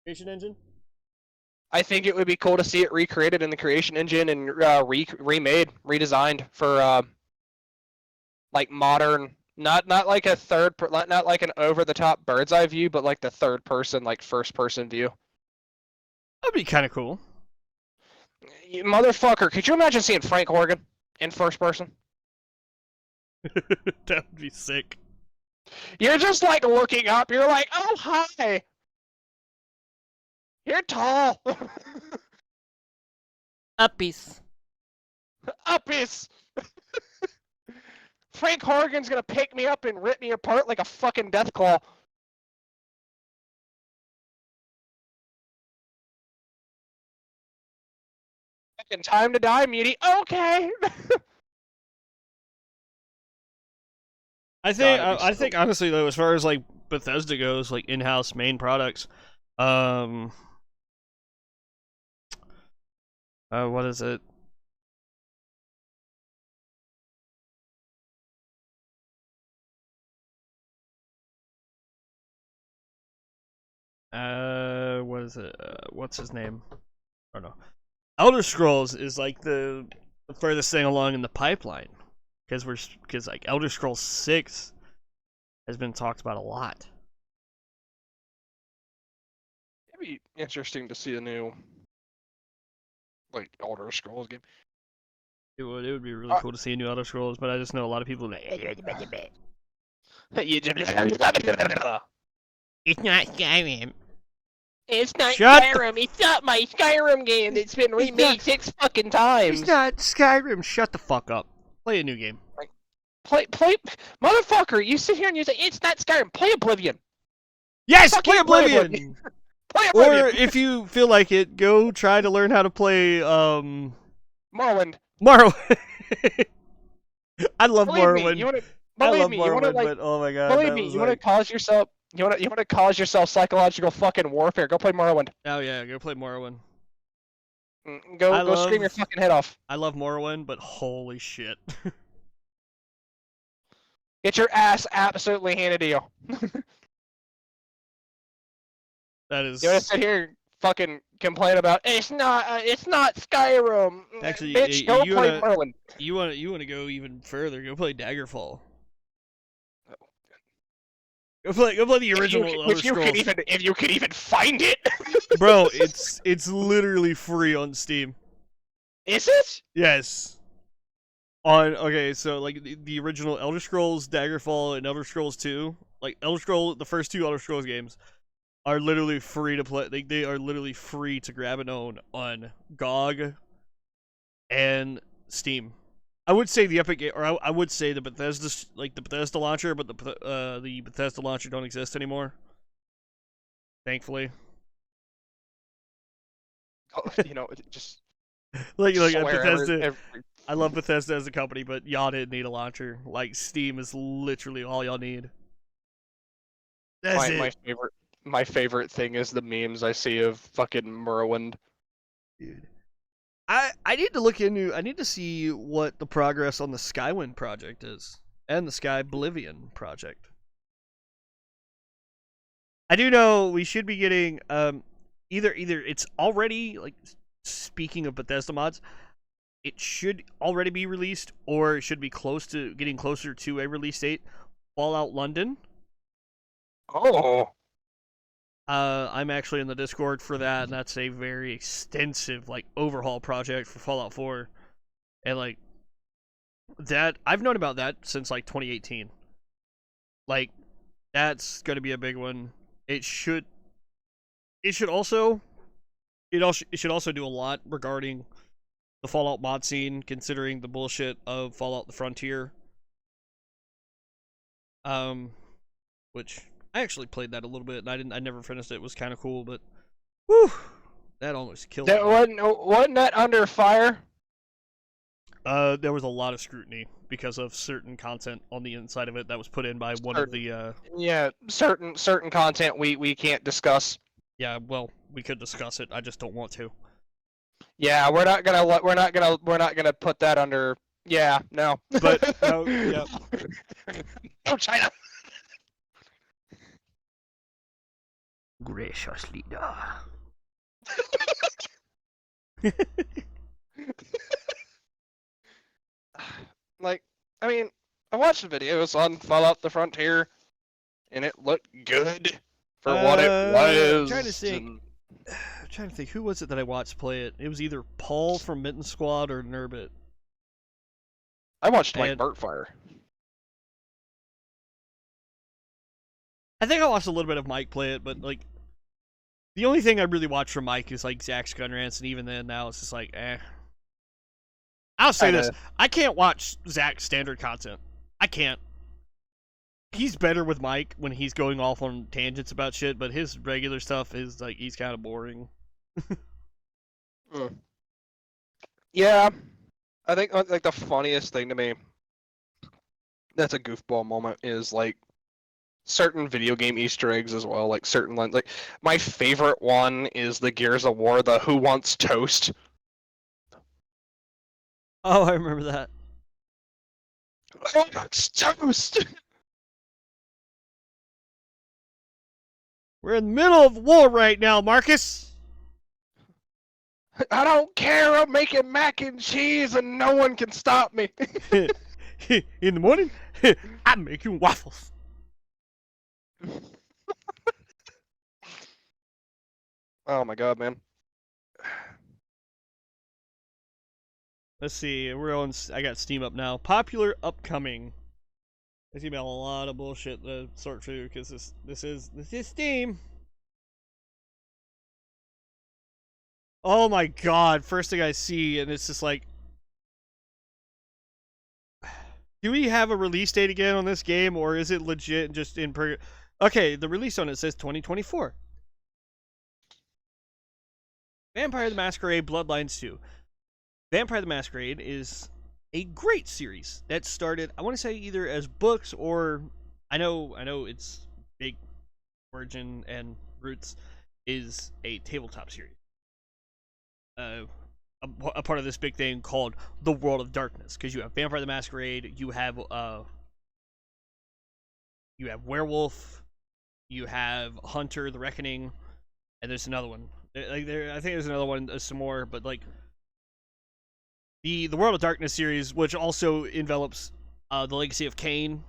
[SPEAKER 2] Creation engine.
[SPEAKER 1] I think it would be cool to see it recreated in the creation engine and remade, redesigned for like modern, not like a not like an over the top bird's eye view, but like the third person, like first person view.
[SPEAKER 2] That'd be kind of cool.
[SPEAKER 1] You motherfucker, could you imagine seeing Frank Horgan in first person?
[SPEAKER 2] That would be sick.
[SPEAKER 1] You're just like looking up. You're like, oh hi. You're tall.
[SPEAKER 2] Uppies.
[SPEAKER 1] Uppies. Frank Horgan's gonna pick me up and rip me apart like a fucking death claw. Fucking time to die, Muty. Okay.
[SPEAKER 2] I think
[SPEAKER 1] God,
[SPEAKER 2] I think honestly though, as far as like Bethesda goes, like in-house main products, what is it? What is it? What's his name? I don't know. Elder Scrolls is like the furthest thing along in the pipeline, because like Elder Scrolls 6 has been talked about a lot.
[SPEAKER 1] It'd be interesting to see a new, like, Elder Scrolls game.
[SPEAKER 2] It would be really cool to see a new Elder Scrolls, but I just know a lot of people. It's not Skyrim.
[SPEAKER 1] It's not
[SPEAKER 2] Shut
[SPEAKER 1] Skyrim. It's not my Skyrim game that's been remade 6 fucking times.
[SPEAKER 2] It's not Skyrim. Shut the fuck up. Play a new game.
[SPEAKER 1] Play, motherfucker! You sit here and you say it's not Skyrim. Play Oblivion.
[SPEAKER 2] Yes,
[SPEAKER 1] Fucking
[SPEAKER 2] play Oblivion.
[SPEAKER 1] Play Oblivion.
[SPEAKER 2] Or if you feel like it, go try to learn how to play
[SPEAKER 1] Morrowind.
[SPEAKER 2] Morrowind. I love
[SPEAKER 1] Believe me,
[SPEAKER 2] Morrowind.
[SPEAKER 1] you wanna,
[SPEAKER 2] I
[SPEAKER 1] believe
[SPEAKER 2] love
[SPEAKER 1] me, you
[SPEAKER 2] Morrowind,
[SPEAKER 1] wanna like,
[SPEAKER 2] but oh my god.
[SPEAKER 1] believe
[SPEAKER 2] that
[SPEAKER 1] me,
[SPEAKER 2] was
[SPEAKER 1] you wanna
[SPEAKER 2] like...
[SPEAKER 1] cause yourself, you wanna cause yourself psychological fucking warfare. Go play Morrowind.
[SPEAKER 2] Oh yeah, go play Morrowind.
[SPEAKER 1] Go scream your fucking head off.
[SPEAKER 2] I love Morrowind, but holy shit.
[SPEAKER 1] Get your ass absolutely handed to you.
[SPEAKER 2] That is.
[SPEAKER 1] You wanna sit here and fucking complain about it's not Skyrim.
[SPEAKER 2] Actually,
[SPEAKER 1] bitch, go play Morrowind.
[SPEAKER 2] You wanna go even further? Go play Daggerfall. Go play the original Elder Scrolls.
[SPEAKER 1] If you could even find it.
[SPEAKER 2] Bro, it's literally free on Steam.
[SPEAKER 1] Is it?
[SPEAKER 2] Yes. Okay, so like the original Elder Scrolls, Daggerfall, and Elder Scrolls 2, like the first 2 Elder Scrolls games are literally free to play. They are literally free to grab and own on GOG and Steam. I would say the Epic, or I would say the Bethesda launcher, but the Bethesda launcher don't exist anymore. Thankfully.
[SPEAKER 1] You know, just
[SPEAKER 2] like
[SPEAKER 1] Bethesda.
[SPEAKER 2] I love Bethesda as a company, but y'all didn't need a launcher. Like Steam is literally all y'all need. That's it.
[SPEAKER 1] My favorite thing is the memes I see of fucking Morrowind.
[SPEAKER 2] Dude. I need to look into. I need to see what the progress on the Skywind project is and the Skyblivion project. I do know we should be getting either it's already, like, speaking of Bethesda mods, it should already be released or it should be getting closer to a release date. Fallout London.
[SPEAKER 1] Oh.
[SPEAKER 2] I'm actually in the Discord for that, and that's a very extensive, like, overhaul project for Fallout 4. And, like, that, I've known about that since, like, 2018. Like, that's gonna be a big one. It should also do a lot regarding the Fallout mod scene, considering the bullshit of Fallout the Frontier. Which I actually played that a little bit, and I never finished it. It was kind of cool, but whew, that almost killed
[SPEAKER 1] That
[SPEAKER 2] me.
[SPEAKER 1] wasn't that under fire?
[SPEAKER 2] There was a lot of scrutiny because of certain content on the inside of it that was put in by one of the
[SPEAKER 1] certain content we can't discuss.
[SPEAKER 2] Yeah, well, we could discuss it. I just don't want to.
[SPEAKER 1] Yeah, we're not gonna put that under. Yeah, no.
[SPEAKER 2] But no, yeah.
[SPEAKER 1] No, China.
[SPEAKER 2] Gracious leader.
[SPEAKER 1] Like, I mean, I watched the videos on Fallout the Frontier, and it looked good for what it
[SPEAKER 2] I'm trying to
[SPEAKER 1] was.
[SPEAKER 2] think. I'm trying to think. Who was it that I watched play it? It was either Paul from Mitten Squad or Nurbit.
[SPEAKER 1] I watched like
[SPEAKER 2] And
[SPEAKER 1] Burtfire.
[SPEAKER 2] I think I watched a little bit of Mike play it, but like the only thing I really watch from Mike is like Zach's gun rants, and even then now it's just like, eh. I'll say this: I can't watch Zach's standard content. I can't. He's better with Mike when he's going off on tangents about shit, but his regular stuff is like he's kind of boring.
[SPEAKER 1] Yeah, I think like the funniest thing to me that's a goofball moment is like certain video game Easter eggs as well. Like certain like my favorite one is the Gears of War, the Who Wants Toast.
[SPEAKER 2] Oh, I remember that.
[SPEAKER 1] Who wants toast?
[SPEAKER 2] We're in the middle of war right now, Marcus.
[SPEAKER 1] I don't care. I'm making mac and cheese, and no one can stop me.
[SPEAKER 2] In the morning, I'm making waffles.
[SPEAKER 1] Oh my god, man.
[SPEAKER 2] Let's see. We're on. I got Steam up now. Popular upcoming. There's gonna be a lot of bullshit to sort through because this is Steam. Oh my god! First thing I see, and it's just like, do we have a release date again on this game, or is it legit just in per? Okay, the release on it says 2024. Vampire the Masquerade Bloodlines 2. Vampire the Masquerade is a great series that started, I want to say, either as books or I know its big origin and roots is a tabletop series. A part of this big thing called the World of Darkness, because you have Vampire the Masquerade, you have Werewolf, you have Hunter the Reckoning, and there's another one. I think there's another one, some more, but like the World of Darkness series, which also envelops the Legacy of Kain,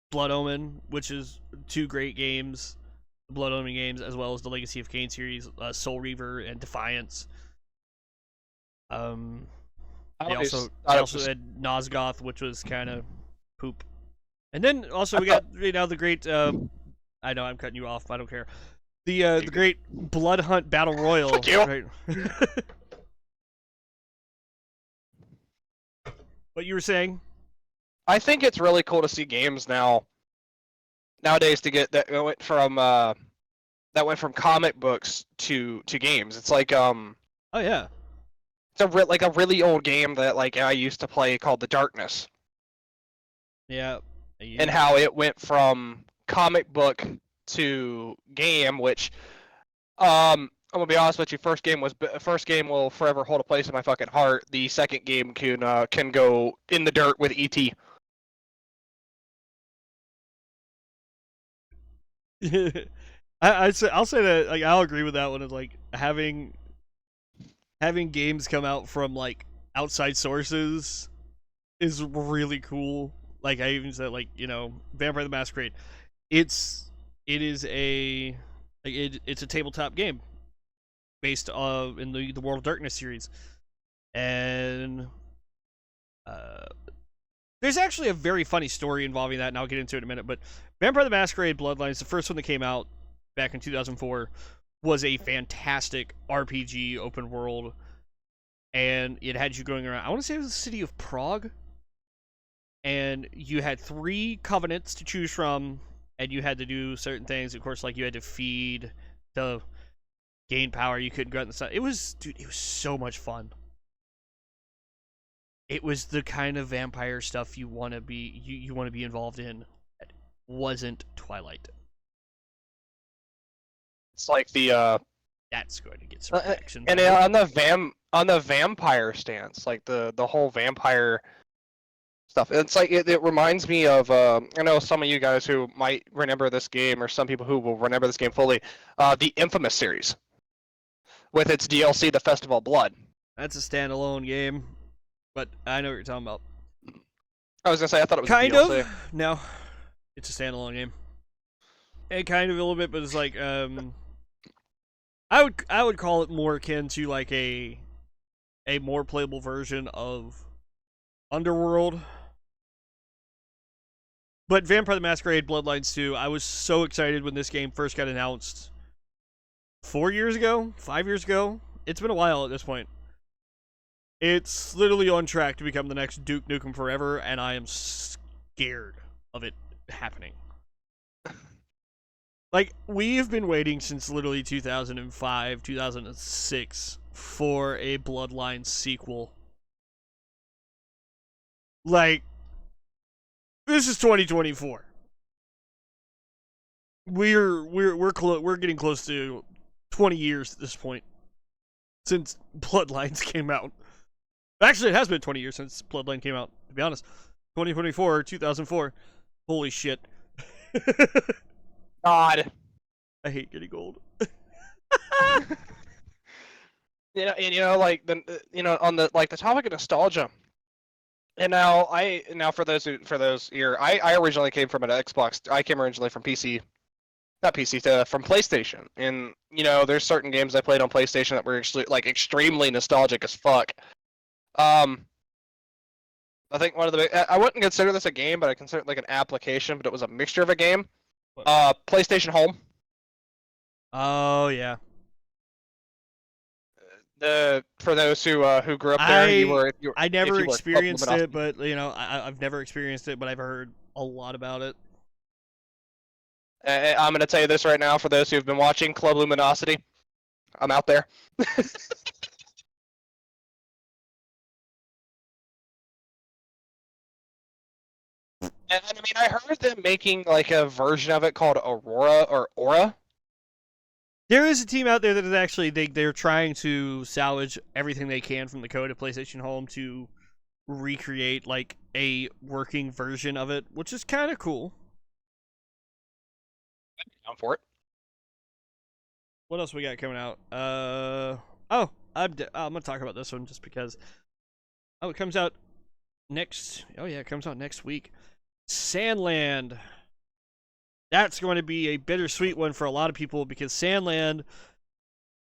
[SPEAKER 2] Blood Omen, which is two great games, the Blood Omen games, as well as the Legacy of Kain series, Soul Reaver and Defiance. They also had Nosgoth, which was kind of poop. And then also we got the great. I know I'm cutting you off. I don't care. The great Blood Hunt Battle Royal.
[SPEAKER 1] Fuck you.
[SPEAKER 2] Right? What you were saying?
[SPEAKER 1] I think it's really cool to see games nowadays to get that went from comic books to games. It's like
[SPEAKER 2] Oh yeah.
[SPEAKER 1] it's a really old game that like I used to play called The Darkness.
[SPEAKER 2] Yeah.
[SPEAKER 1] And how it went from comic book to game, which I'm gonna be honest with you, first game will forever hold a place in my fucking heart. The second game can go in the dirt with ET.
[SPEAKER 2] I'll say that, like, I'll agree with that one. Of like having games come out from like outside sources is really cool. Like I even said, like, Vampire the Masquerade. It's a tabletop game based in the World of Darkness series, and there's actually a very funny story involving that, and I'll get into it in a minute. But Vampire the Masquerade Bloodlines, the first one that came out back in 2004, was a fantastic RPG open world, and it had you going around. I want to say it was the city of Prague, and you had 3 covenants to choose from, and you had to do certain things. Of course, like you had to feed to gain power. You couldn't go out in the sun. It was so much fun. It was the kind of vampire stuff you want to be involved in. It wasn't Twilight.
[SPEAKER 1] It's like the
[SPEAKER 2] That's going to get some reaction.
[SPEAKER 1] and on the vampire stance, like the whole vampire stuff. It's like it reminds me of I know some of you guys who might remember this game, or some people who will remember this game fully. The Infamous series with its DLC, The Festival of Blood.
[SPEAKER 2] That's a standalone game, but I know what you're talking about.
[SPEAKER 1] I was gonna say I thought it was a
[SPEAKER 2] Kind
[SPEAKER 1] DLC.
[SPEAKER 2] of. No, it's a standalone game. And kind of a little bit, but it's like I would call it more akin to like a more playable version of Underworld. But Vampire the Masquerade Bloodlines 2, I was so excited when this game first got announced 4 years ago, 5 years ago. It's been a while at this point. It's literally on track to become the next Duke Nukem Forever, and I am scared of it happening. Like, we've been waiting since literally 2005, 2006 for a Bloodlines sequel. Like, this is 2024. We're getting close to 20 years at this point since Bloodlines came out. Actually, it has been 20 years since Bloodline came out, to be honest. 2024, 2004. Holy shit.
[SPEAKER 1] God.
[SPEAKER 2] I hate getting old.
[SPEAKER 1] Like on the like the topic of nostalgia. And now for those here, I originally came from an Xbox. I came originally from PC, not PC, from PlayStation. And there's certain games I played on PlayStation that were actually like extremely nostalgic as fuck. I think one of the I wouldn't consider this a game, but I consider it like an application. But it was a mixture of a game. PlayStation Home.
[SPEAKER 2] Oh yeah.
[SPEAKER 1] For those who grew up there,
[SPEAKER 2] I never experienced it, but I've never experienced it, but I've heard a lot about it.
[SPEAKER 1] I'm gonna tell you this right now for those who have been watching Club Luminosity. I'm out there. And I mean, I heard them making like a version of it called Aurora or Aura.
[SPEAKER 2] There is a team out there that is actually they're trying to salvage everything they can from the code of PlayStation Home to recreate like a working version of it, which is kind of cool.
[SPEAKER 1] Down for it.
[SPEAKER 2] What else we got coming out? I'm gonna talk about this one just because. Oh, it comes out next. Oh yeah, it comes out next week. Sandland. That's going to be a bittersweet one for a lot of people because Sandland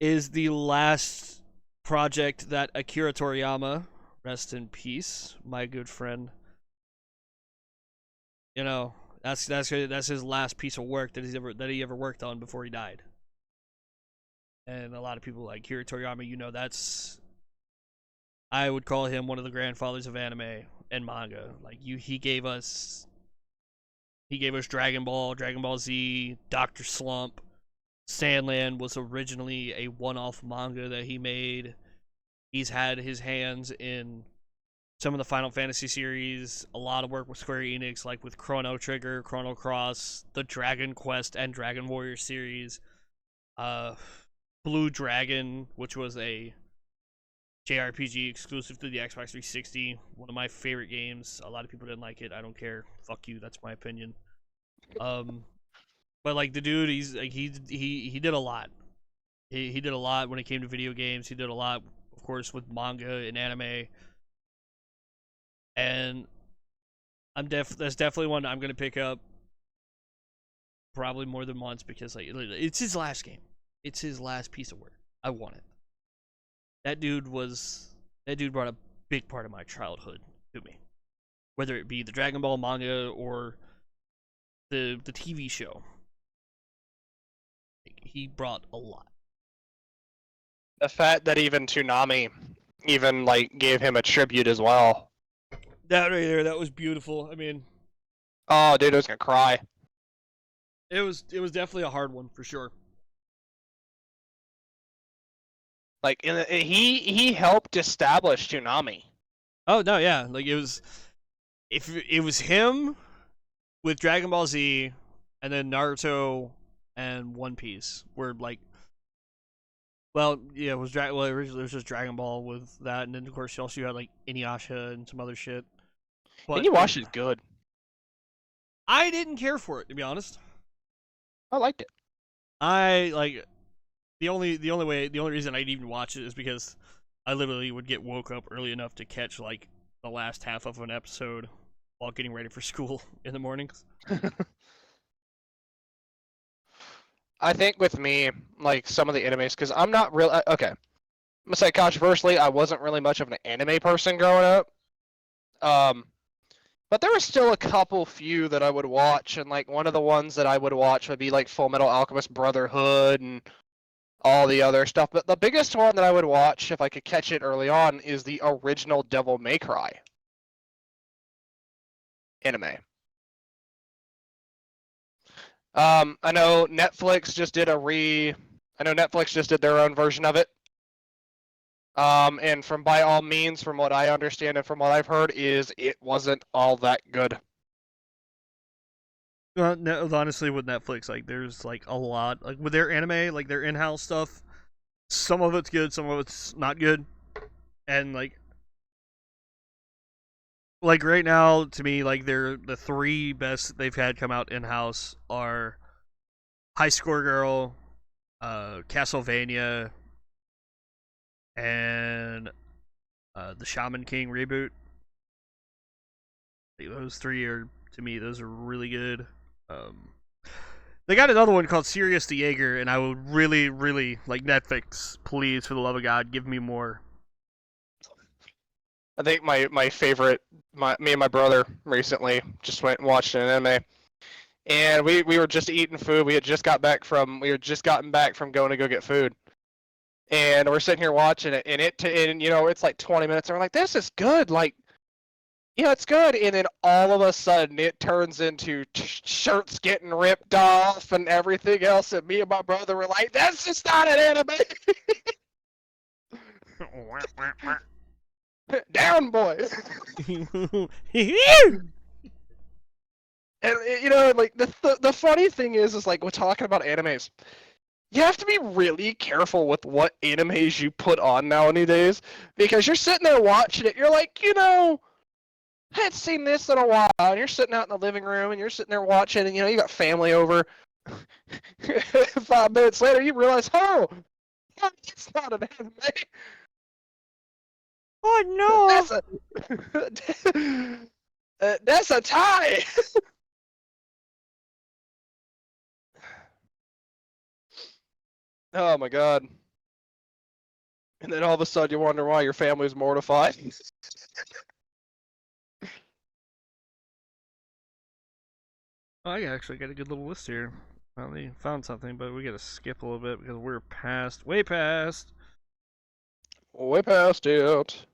[SPEAKER 2] is the last project that Akira Toriyama, rest in peace, my good friend. That's his last piece of work that he ever worked on before he died. And a lot of people like Akira Toriyama, that's, I would call him one of the grandfathers of anime and manga. Like he gave us Dragon Ball, Dragon Ball Z, Dr. Slump. Sandland was originally a one-off manga that he made. He's had his hands in some of the Final Fantasy series, a lot of work with Square Enix, like with Chrono Trigger, Chrono Cross, the Dragon Quest and Dragon Warrior series, Blue Dragon, which was a JRPG exclusive to the Xbox 360, one of my favorite games. A lot of people didn't like it. I don't care. Fuck you. That's my opinion. But like the dude, he's like he did a lot. He did a lot when it came to video games. He did a lot, of course, with manga and anime. And that's definitely one I'm gonna pick up probably more than once because like it's his last game. It's his last piece of work. I want it. That dude brought a big part of my childhood to me. Whether it be the Dragon Ball manga or the TV show. He brought a lot.
[SPEAKER 1] The fact that even Toonami even like gave him a tribute as well.
[SPEAKER 2] That right there, that was beautiful. I mean,
[SPEAKER 1] oh dude, I was gonna cry.
[SPEAKER 2] It was definitely a hard one for sure.
[SPEAKER 1] Like he helped establish Toonami.
[SPEAKER 2] Oh no, yeah, like it was him with Dragon Ball Z, and then Naruto and One Piece were like, well, yeah, originally it was just Dragon Ball with that, and then of course you also had like Inuyasha and some other shit. But
[SPEAKER 1] Inuyasha is good.
[SPEAKER 2] I didn't care for it, to be honest.
[SPEAKER 1] I liked it.
[SPEAKER 2] I like the only reason I'd even watch it is because I literally would get woke up early enough to catch like the last half of an episode while getting ready for school in the mornings.
[SPEAKER 1] I think with me, like some of the animes, because I'm not real. Okay, I'm gonna say controversially, I wasn't really much of an anime person growing up. But there were still a couple few that I would watch, and like one of the ones that I would watch would be like Full Metal Alchemist Brotherhood and all the other stuff. But the biggest one that I would watch if I could catch it early on is the original Devil May Cry anime. I know Netflix just did I know Netflix just did their own version of it. And from by all means, from what I understand and from what I've heard, is it wasn't all that good.
[SPEAKER 2] No, honestly, with Netflix, like there's like a lot, like with their anime, like their in-house stuff. Some of it's good, some of it's not good, and like right now, to me, like they're the three best they've had come out in-house are High Score Girl, Castlevania, and the Shaman King reboot. Those three are, to me, those are really good. They got another one called Sirius the Jaeger, and I would really, really like Netflix. Please, for the love of God, give me more.
[SPEAKER 1] I think my favorite, me and my brother recently just went and watched an anime, and we were just eating food. We had just gotten back from going to go get food, and we're sitting here watching it, and it's like 20 minutes, and we're like, this is good, like. Yeah, it's good, and then all of a sudden it turns into shirts getting ripped off and everything else, and me and my brother were like, "That's just not an anime." Down, boy. And like the funny thing is like we're talking about animes. You have to be really careful with what animes you put on nowadays because you're sitting there watching it. You're like, I hadn't seen this in a while. And you're sitting out in the living room and you're sitting there watching, and you got family over. 5 minutes later, you realize, oh, it's not an anime.
[SPEAKER 2] Oh
[SPEAKER 1] no! That's a tie. Oh my god! And then all of a sudden, you wonder why your family's mortified.
[SPEAKER 2] I actually got a good little list here. Finally found something, but we gotta skip a little bit because we're way past.
[SPEAKER 1] Way past it.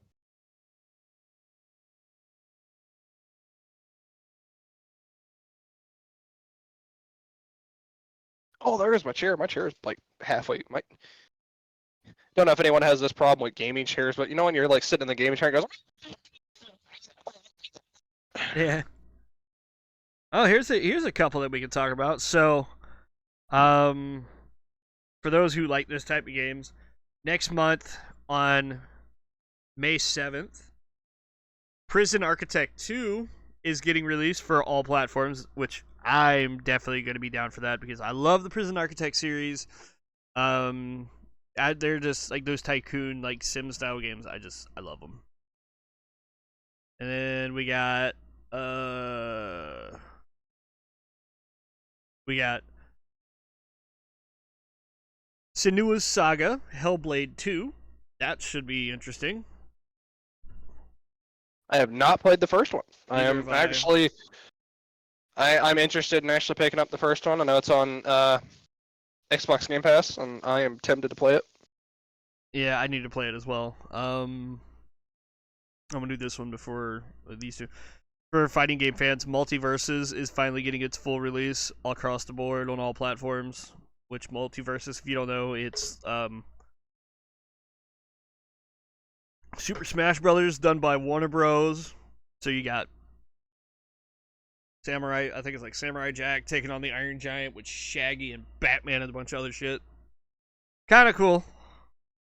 [SPEAKER 1] Oh, there's my chair. My chair is like halfway. Don't know if anyone has this problem with gaming chairs, but when you're like sitting in the gaming chair and it goes.
[SPEAKER 2] Yeah. Oh, here's a couple that we can talk about. So, for those who like this type of games, next month on May 7th, Prison Architect 2 is getting released for all platforms, which I'm definitely going to be down for that because I love the Prison Architect series. They're just like those tycoon like sim style games. I love them. And then we got Senua's Saga Hellblade 2. That should be interesting.
[SPEAKER 1] I have not played the first one.
[SPEAKER 2] Neither
[SPEAKER 1] I'm interested in actually picking up the first one. I know it's on Xbox Game Pass, and I am tempted to play it.
[SPEAKER 2] Yeah, I need to play it as well. I'm gonna do this one before these two. For fighting game fans, Multiverses is finally getting its full release all across the board on all platforms. Which Multiverses, if you don't know, it's Super Smash Brothers done by Warner Bros. So you got Samurai, I think it's like Samurai Jack taking on the Iron Giant with Shaggy and Batman and a bunch of other shit. Kind of cool.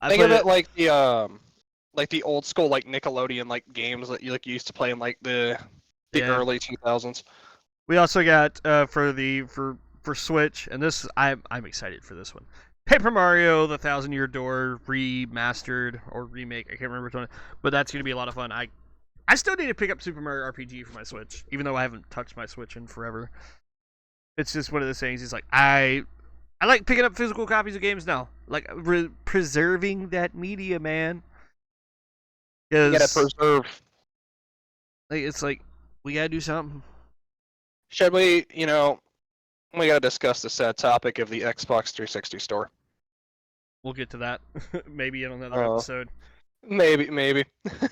[SPEAKER 1] Think of it like like the old school like Nickelodeon like games that you like used to play in like the
[SPEAKER 2] Yeah.
[SPEAKER 1] early 2000s.
[SPEAKER 2] We also got for Switch, and this I'm excited for this one. Paper Mario: The Thousand Year Door remastered or remake. I can't remember which one, but that's gonna be a lot of fun. I still need to pick up Super Mario RPG for my Switch, even though I haven't touched my Switch in forever. It's just one of those things. It's like I like picking up physical copies of games now, like preserving that media, man.
[SPEAKER 1] You gotta
[SPEAKER 2] Because
[SPEAKER 1] preserve.
[SPEAKER 2] like, it's like we gotta do something.
[SPEAKER 1] Should we, we gotta discuss the sad topic of the Xbox 360 store.
[SPEAKER 2] We'll get to that maybe in another
[SPEAKER 1] Uh,
[SPEAKER 2] episode.
[SPEAKER 1] maybe.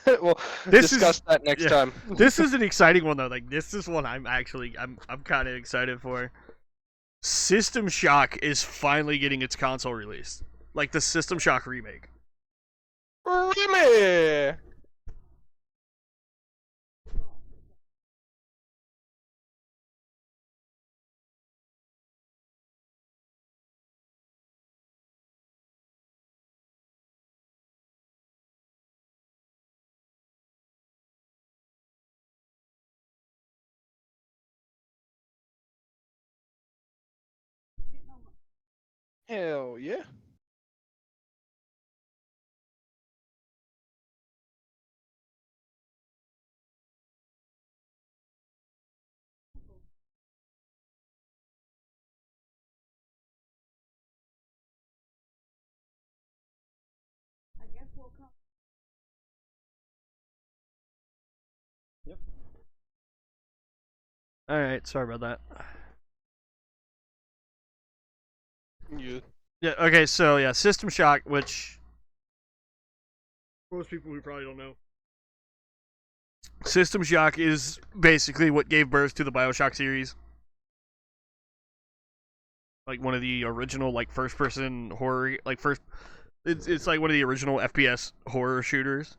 [SPEAKER 1] We'll
[SPEAKER 2] This
[SPEAKER 1] discuss
[SPEAKER 2] is
[SPEAKER 1] that next
[SPEAKER 2] yeah.
[SPEAKER 1] time.
[SPEAKER 2] This is an exciting one though. Like this is one I'm kind of excited for. System Shock is finally getting its console released. Like the System Shock remake.
[SPEAKER 1] Really? Hell yeah.
[SPEAKER 2] Yep. All right, sorry about that.
[SPEAKER 1] Yeah.
[SPEAKER 2] Yeah, okay, so yeah, System Shock, which most people who probably don't know. System Shock is basically what gave birth to the BioShock series. Like one of the original like first person horror it's like one of the original FPS horror shooters.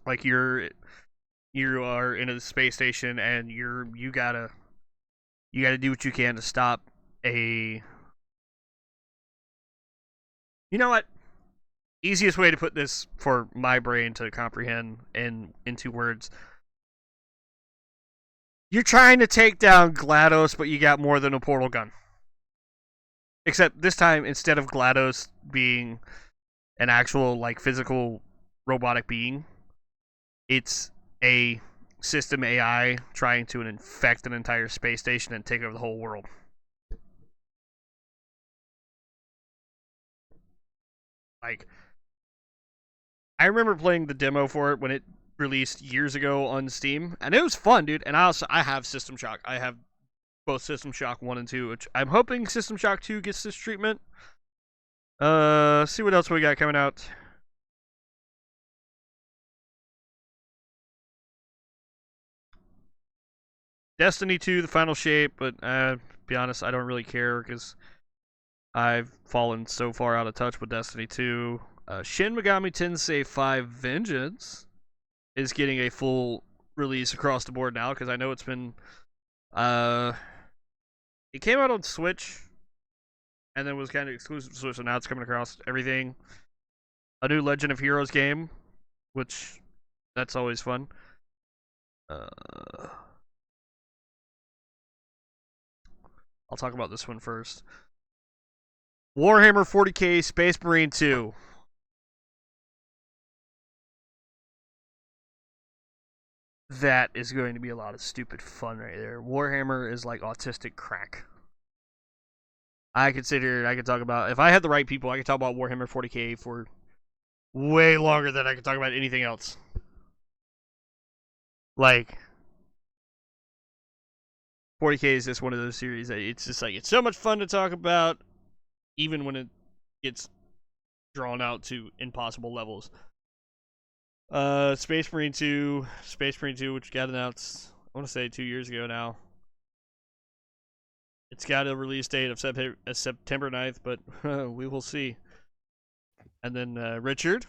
[SPEAKER 2] Like you are in a space station and you gotta do what you can to stop a you know what? Easiest way to put this for my brain to comprehend into words. You're trying to take down GLaDOS, but you got more than a portal gun. Except this time, instead of GLaDOS being an actual like physical robotic being, it's a system AI trying to infect an entire space station and take over the whole world. Like, I remember playing the demo for it when it released years ago on Steam, and it was fun, dude. And I have System Shock. I have both System Shock 1 and 2, which I'm hoping System Shock 2 gets this treatment. See what else we got coming out. Destiny 2, the final shape, but to be honest, I don't really care because I've fallen so far out of touch with Destiny 2. Shin Megami Tensei 5 Vengeance is getting a full release across the board now because I know it's been it came out on Switch and then was kind of exclusive to Switch, so now it's coming across everything. A new Legend of Heroes game, which that's always fun. I'll talk about this one first. Warhammer 40k Space Marine 2. That is going to be a lot of stupid fun right there. Warhammer is like autistic crack. I could sit here and I could talk about, if I had the right people, I could talk about Warhammer 40k for way longer than I could talk about anything else. Like, 40k is just one of those series that it's just like, it's so much fun to talk about, even when it gets drawn out to impossible levels. Space Marine 2, which got announced, I want to say 2 years ago now. It's got a release date of September 9th, but we will see. And then Richard.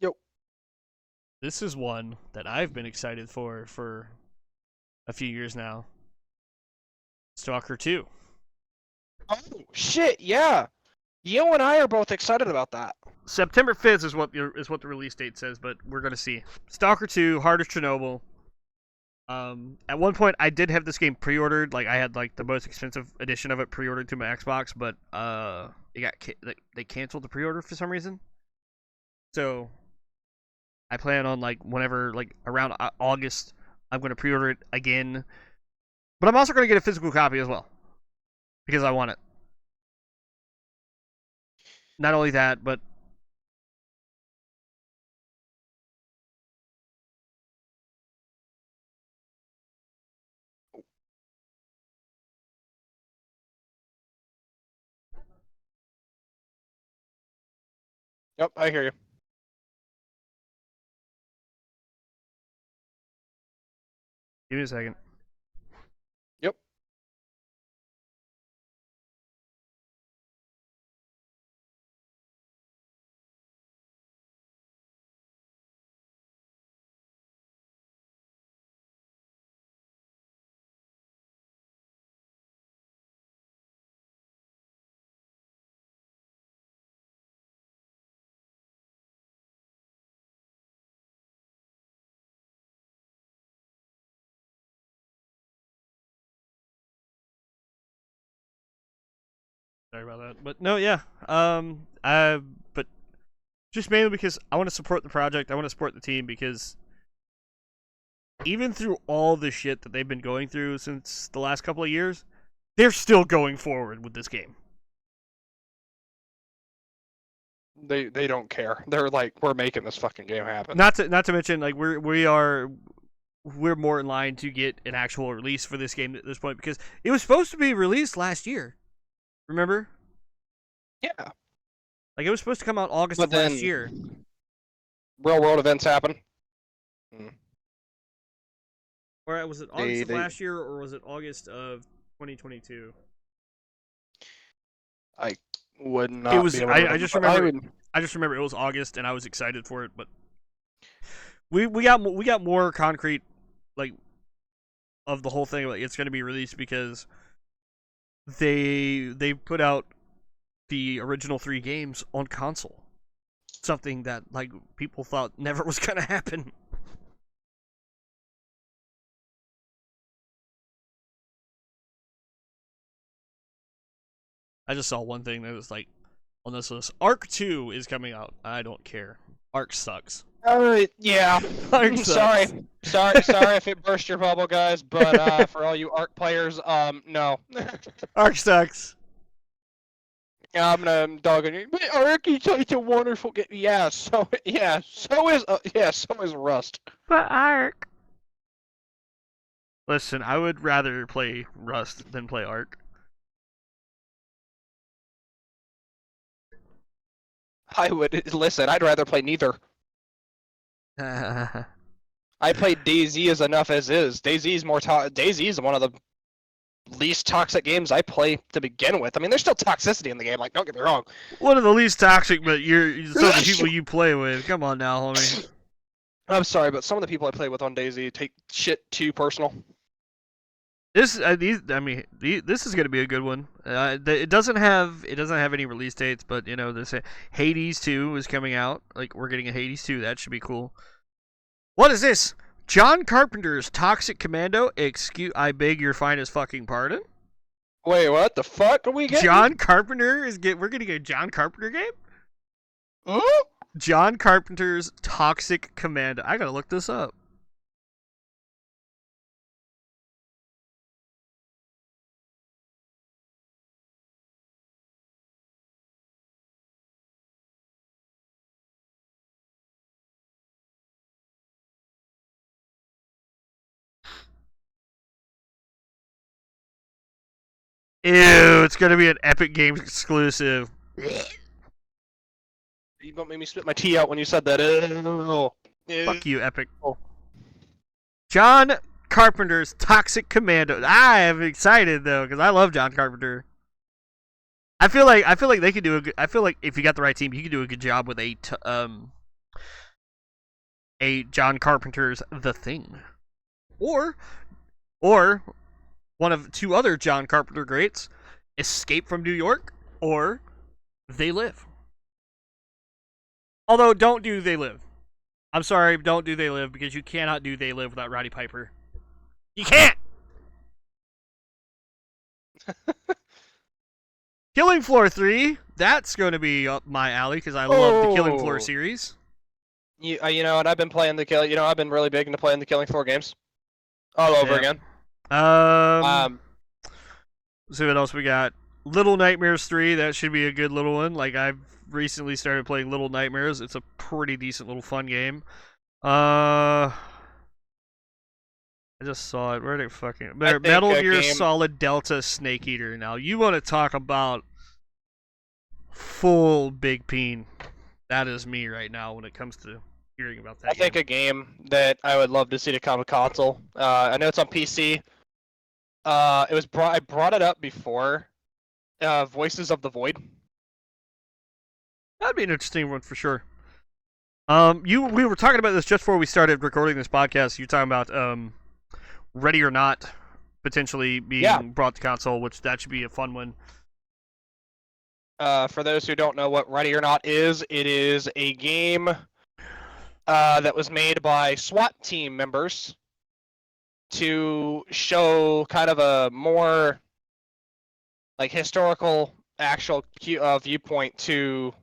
[SPEAKER 1] Yo.
[SPEAKER 2] This is one that I've been excited for a few years now. Stalker 2.
[SPEAKER 1] Oh shit! Yeah. You and I are both excited about that.
[SPEAKER 2] September 5th is what the release date says, but we're gonna see. Stalker 2, Heart of Chernobyl. At one point I did have this game pre-ordered. Like I had like the most expensive edition of it pre-ordered to my Xbox, but they canceled the pre-order for some reason. So I plan on like whenever like around August I'm going to pre-order it again. But I'm also going to get a physical copy as well because I want it. Not only that, but
[SPEAKER 1] Yep, I hear you.
[SPEAKER 2] give me a second.
[SPEAKER 1] Yep.
[SPEAKER 2] Sorry about that. But no, yeah. But just mainly because I want to support the project. I want to support the team because even through all the shit that they've been going through since the last couple of years, they're still going forward with this game.
[SPEAKER 1] They don't care. They're like, we're making this fucking game happen.
[SPEAKER 2] Not to mention like we're more in line to get an actual release for this game at this point because it was supposed to be released last year. Remember?
[SPEAKER 1] Yeah.
[SPEAKER 2] Like it was supposed to come out August
[SPEAKER 1] But
[SPEAKER 2] of
[SPEAKER 1] then
[SPEAKER 2] last year.
[SPEAKER 1] real world events happen.
[SPEAKER 2] Or was it August of last year or was it August of 2022?
[SPEAKER 1] I would not.
[SPEAKER 2] It was.
[SPEAKER 1] Be able to
[SPEAKER 2] I just remember. I just remember it was August, and I was excited for it. But we got more concrete, like, of the whole thing. Like it's going to be released because they put out the original 3 games on console. Something that like people thought never was going to happen. I just saw one thing that was like on this list. Arc 2 is coming out. I don't care. Arc sucks.
[SPEAKER 1] Yeah.
[SPEAKER 2] Arc sucks.
[SPEAKER 1] Sorry if it burst your bubble, guys. But for all you Arc players, no.
[SPEAKER 2] Arc sucks.
[SPEAKER 1] Yeah, I'm gonna dog on you. But Arc is such a wonderful game. Yeah. So is Rust.
[SPEAKER 2] But Arc. Listen, I would rather play Rust than play Arc.
[SPEAKER 1] I would listen. I'd rather play neither. I played DayZ as enough as is. DayZ is DayZ is one of the least toxic games I play to begin with. I mean, there's still toxicity in the game. Like, don't get me wrong.
[SPEAKER 2] One of the least toxic, but you're some of the people you play with. Come on now, homie.
[SPEAKER 1] I'm sorry, but some of the people I play with on DayZ take shit too personal.
[SPEAKER 2] This this is gonna be a good one. It doesn't have any release dates, but you know, this Hades 2 is coming out. Like we're getting a Hades 2. That should be cool. What is this? John Carpenter's Toxic Commando. I beg your finest fucking pardon.
[SPEAKER 1] Wait, what the fuck are we getting?
[SPEAKER 2] John Carpenter we're getting a John Carpenter game?
[SPEAKER 1] Huh?
[SPEAKER 2] John Carpenter's Toxic Commando. I gotta look this up. Ew, it's gonna be an Epic Games exclusive.
[SPEAKER 1] You don't make me spit my tea out when you said that.
[SPEAKER 2] Fuck you, Epic. John Carpenter's Toxic Commando. I am excited though because I love John Carpenter. I feel like they could do a good. I feel like if you got the right team, you could do a good job with a John Carpenter's The Thing, or one of 2 other John Carpenter greats, Escape from New York, or They Live. Although, don't do They Live. I'm sorry, don't do They Live, because you cannot do They Live without Roddy Piper. You can't! Killing Floor 3, that's going to be up my alley, because I love the Killing Floor series.
[SPEAKER 1] And I've been playing I've been really big into playing the Killing Floor games. All over again.
[SPEAKER 2] Let's see what else we got. Little Nightmares 3, that should be a good little one. Like, I've recently started playing Little Nightmares. It's a pretty decent little fun game. I just saw it. Where did it fucking... Metal Gear Solid Delta Snake Eater. Now, you want to talk about full Big Peen. That is me right now when it comes to hearing about that
[SPEAKER 1] I think a game that I would love to see to come to console. I know it's on PC. I brought it up before. Voices of the Void.
[SPEAKER 2] That'd be an interesting one for sure. We were talking about this just before we started recording this podcast. You were talking about Ready or Not potentially being brought to console, which that should be a fun one.
[SPEAKER 1] For those who don't know what Ready or Not is, it is a game that was made by SWAT team members to show kind of a more like historical, actual viewpoint to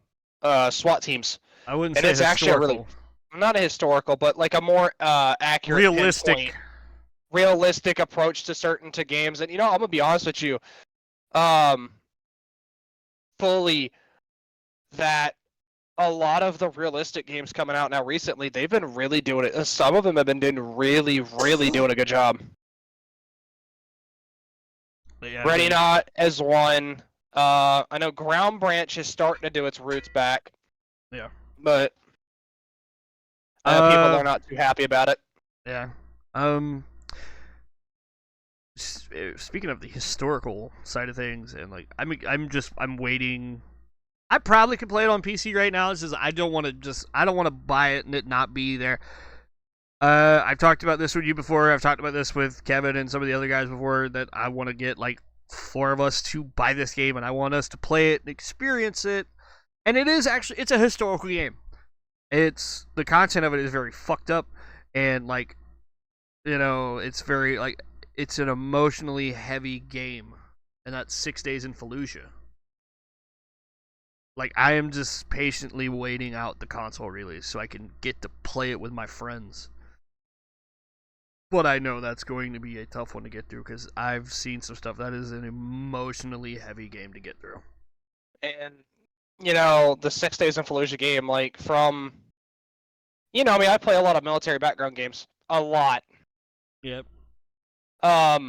[SPEAKER 1] SWAT teams.
[SPEAKER 2] I wouldn't
[SPEAKER 1] and
[SPEAKER 2] say
[SPEAKER 1] it's
[SPEAKER 2] historical.
[SPEAKER 1] Actually not a historical, but like a more accurate, realistic approach to certain games. And I'm gonna be honest with you, fully that a lot of the realistic games coming out now recently, they've been really doing it. Some of them have been doing really, really doing a good job.
[SPEAKER 2] Yeah,
[SPEAKER 1] Ready Not as one. I know Ground Branch is starting to do its roots back.
[SPEAKER 2] Yeah.
[SPEAKER 1] But people are not too happy about it.
[SPEAKER 2] Yeah. Speaking of the historical side of things, and like I'm waiting. I probably could play it on PC right now. It's just I don't want to buy it and it not be there. I've talked about this with you before. I've talked about this with Kevin and some of the other guys before, that I want to get like 4 of us to buy this game, and I want us to play it and experience it. And it's a historical game. It's the content of it is very fucked up, and like, it's very like, it's an emotionally heavy game, and that's 6 Days in Fallujah. Like, I am just patiently waiting out the console release so I can get to play it with my friends. But I know that's going to be a tough one to get through, because I've seen some stuff. That is an emotionally heavy game to get through.
[SPEAKER 1] And, the 6 Days in Fallujah game, like, from... I play a lot of military background games. A lot.
[SPEAKER 2] Yep.
[SPEAKER 1] I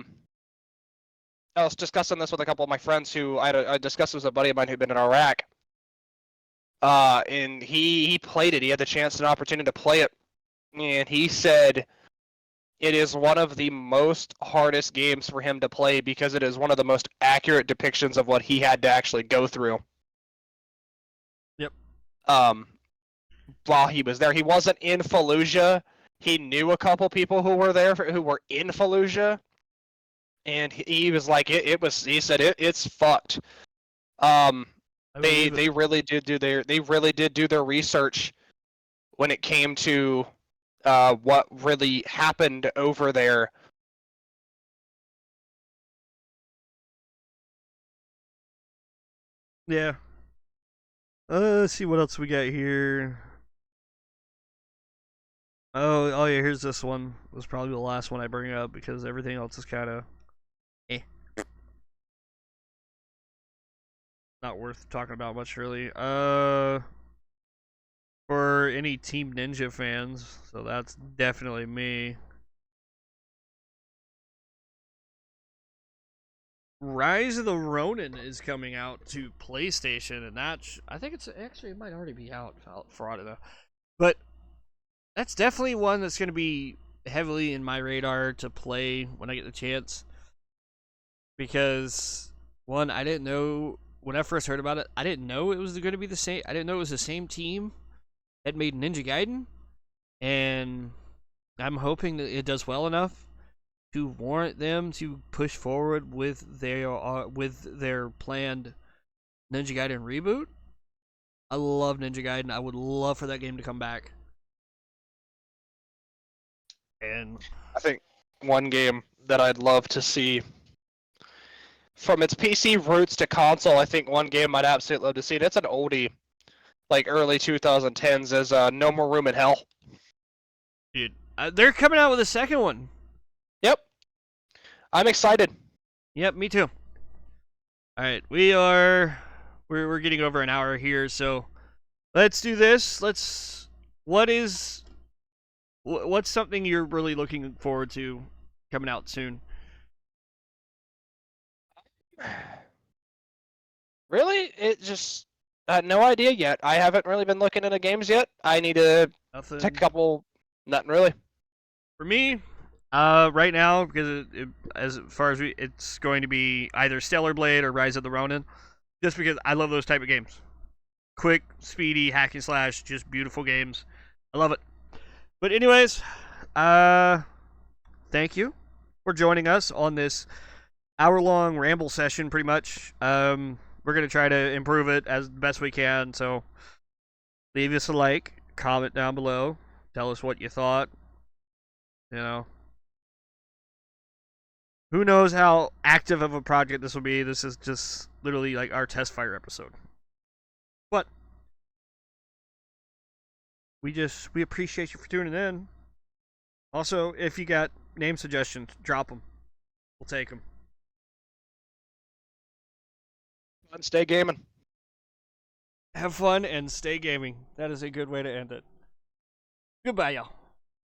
[SPEAKER 1] was discussing this with a couple of my friends who... I discussed this with a buddy of mine who'd been in Iraq. And he played it. He had the chance and opportunity to play it. And he said... It is one of the most hardest games for him to play because it is one of the most accurate depictions of what he had to actually go through.
[SPEAKER 2] Yep.
[SPEAKER 1] While he was there, he wasn't in Fallujah. He knew a couple people who were there who were in Fallujah, and he was like, He said it's fucked. They really did do their research when it came to what really happened over there.
[SPEAKER 2] Yeah. Let's see what else we got here. Oh yeah, here's this one. It was probably the last one I bring up because everything else is kind of not worth talking about much, really. For any Team Ninja fans, so that's definitely me. Rise of the Ronin is coming out to PlayStation, and I think it might already be out for auto though. But that's definitely one that's going to be heavily in my radar to play when I get the chance. Because one, I didn't know when I first heard about it. I didn't know it was going to be the same. I didn't know it was the same team that made Ninja Gaiden, and I'm hoping that it does well enough to warrant them to push forward with their planned Ninja Gaiden reboot. I love Ninja Gaiden. I would love for that game to come back. And
[SPEAKER 1] I think one game that I'd love to see from its PC roots to console, I think one game I'd absolutely love to see, and it's an oldie, like early 2010s, is No More Room in Hell.
[SPEAKER 2] dude, they're coming out with a second one.
[SPEAKER 1] Yep. I'm excited.
[SPEAKER 2] Yep, me too. All right, we're getting over an hour here, so let's do this. What's something you're really looking forward to coming out soon?
[SPEAKER 1] Really? It just no idea yet. I haven't really been looking into games yet. I need to
[SPEAKER 2] Nothing.
[SPEAKER 1] take a couple. Nothing really.
[SPEAKER 2] For me, right now, because as far as it's going to be either Stellar Blade or Rise of the Ronin, just because I love those type of games. Quick, speedy, hack and slash, just beautiful games. I love it. But anyways, thank you for joining us on this hour-long ramble session, pretty much. We're going to try to improve it as best we can, so leave us a like, comment down below, tell us what you thought. You know, who knows how active of a project this will be. This is just literally like our test fire episode. But we appreciate you for tuning in. Also, if you got name suggestions, drop them. We'll take them.
[SPEAKER 1] And stay gaming.
[SPEAKER 2] Have fun and stay gaming. That is a good way to end it. Goodbye, y'all.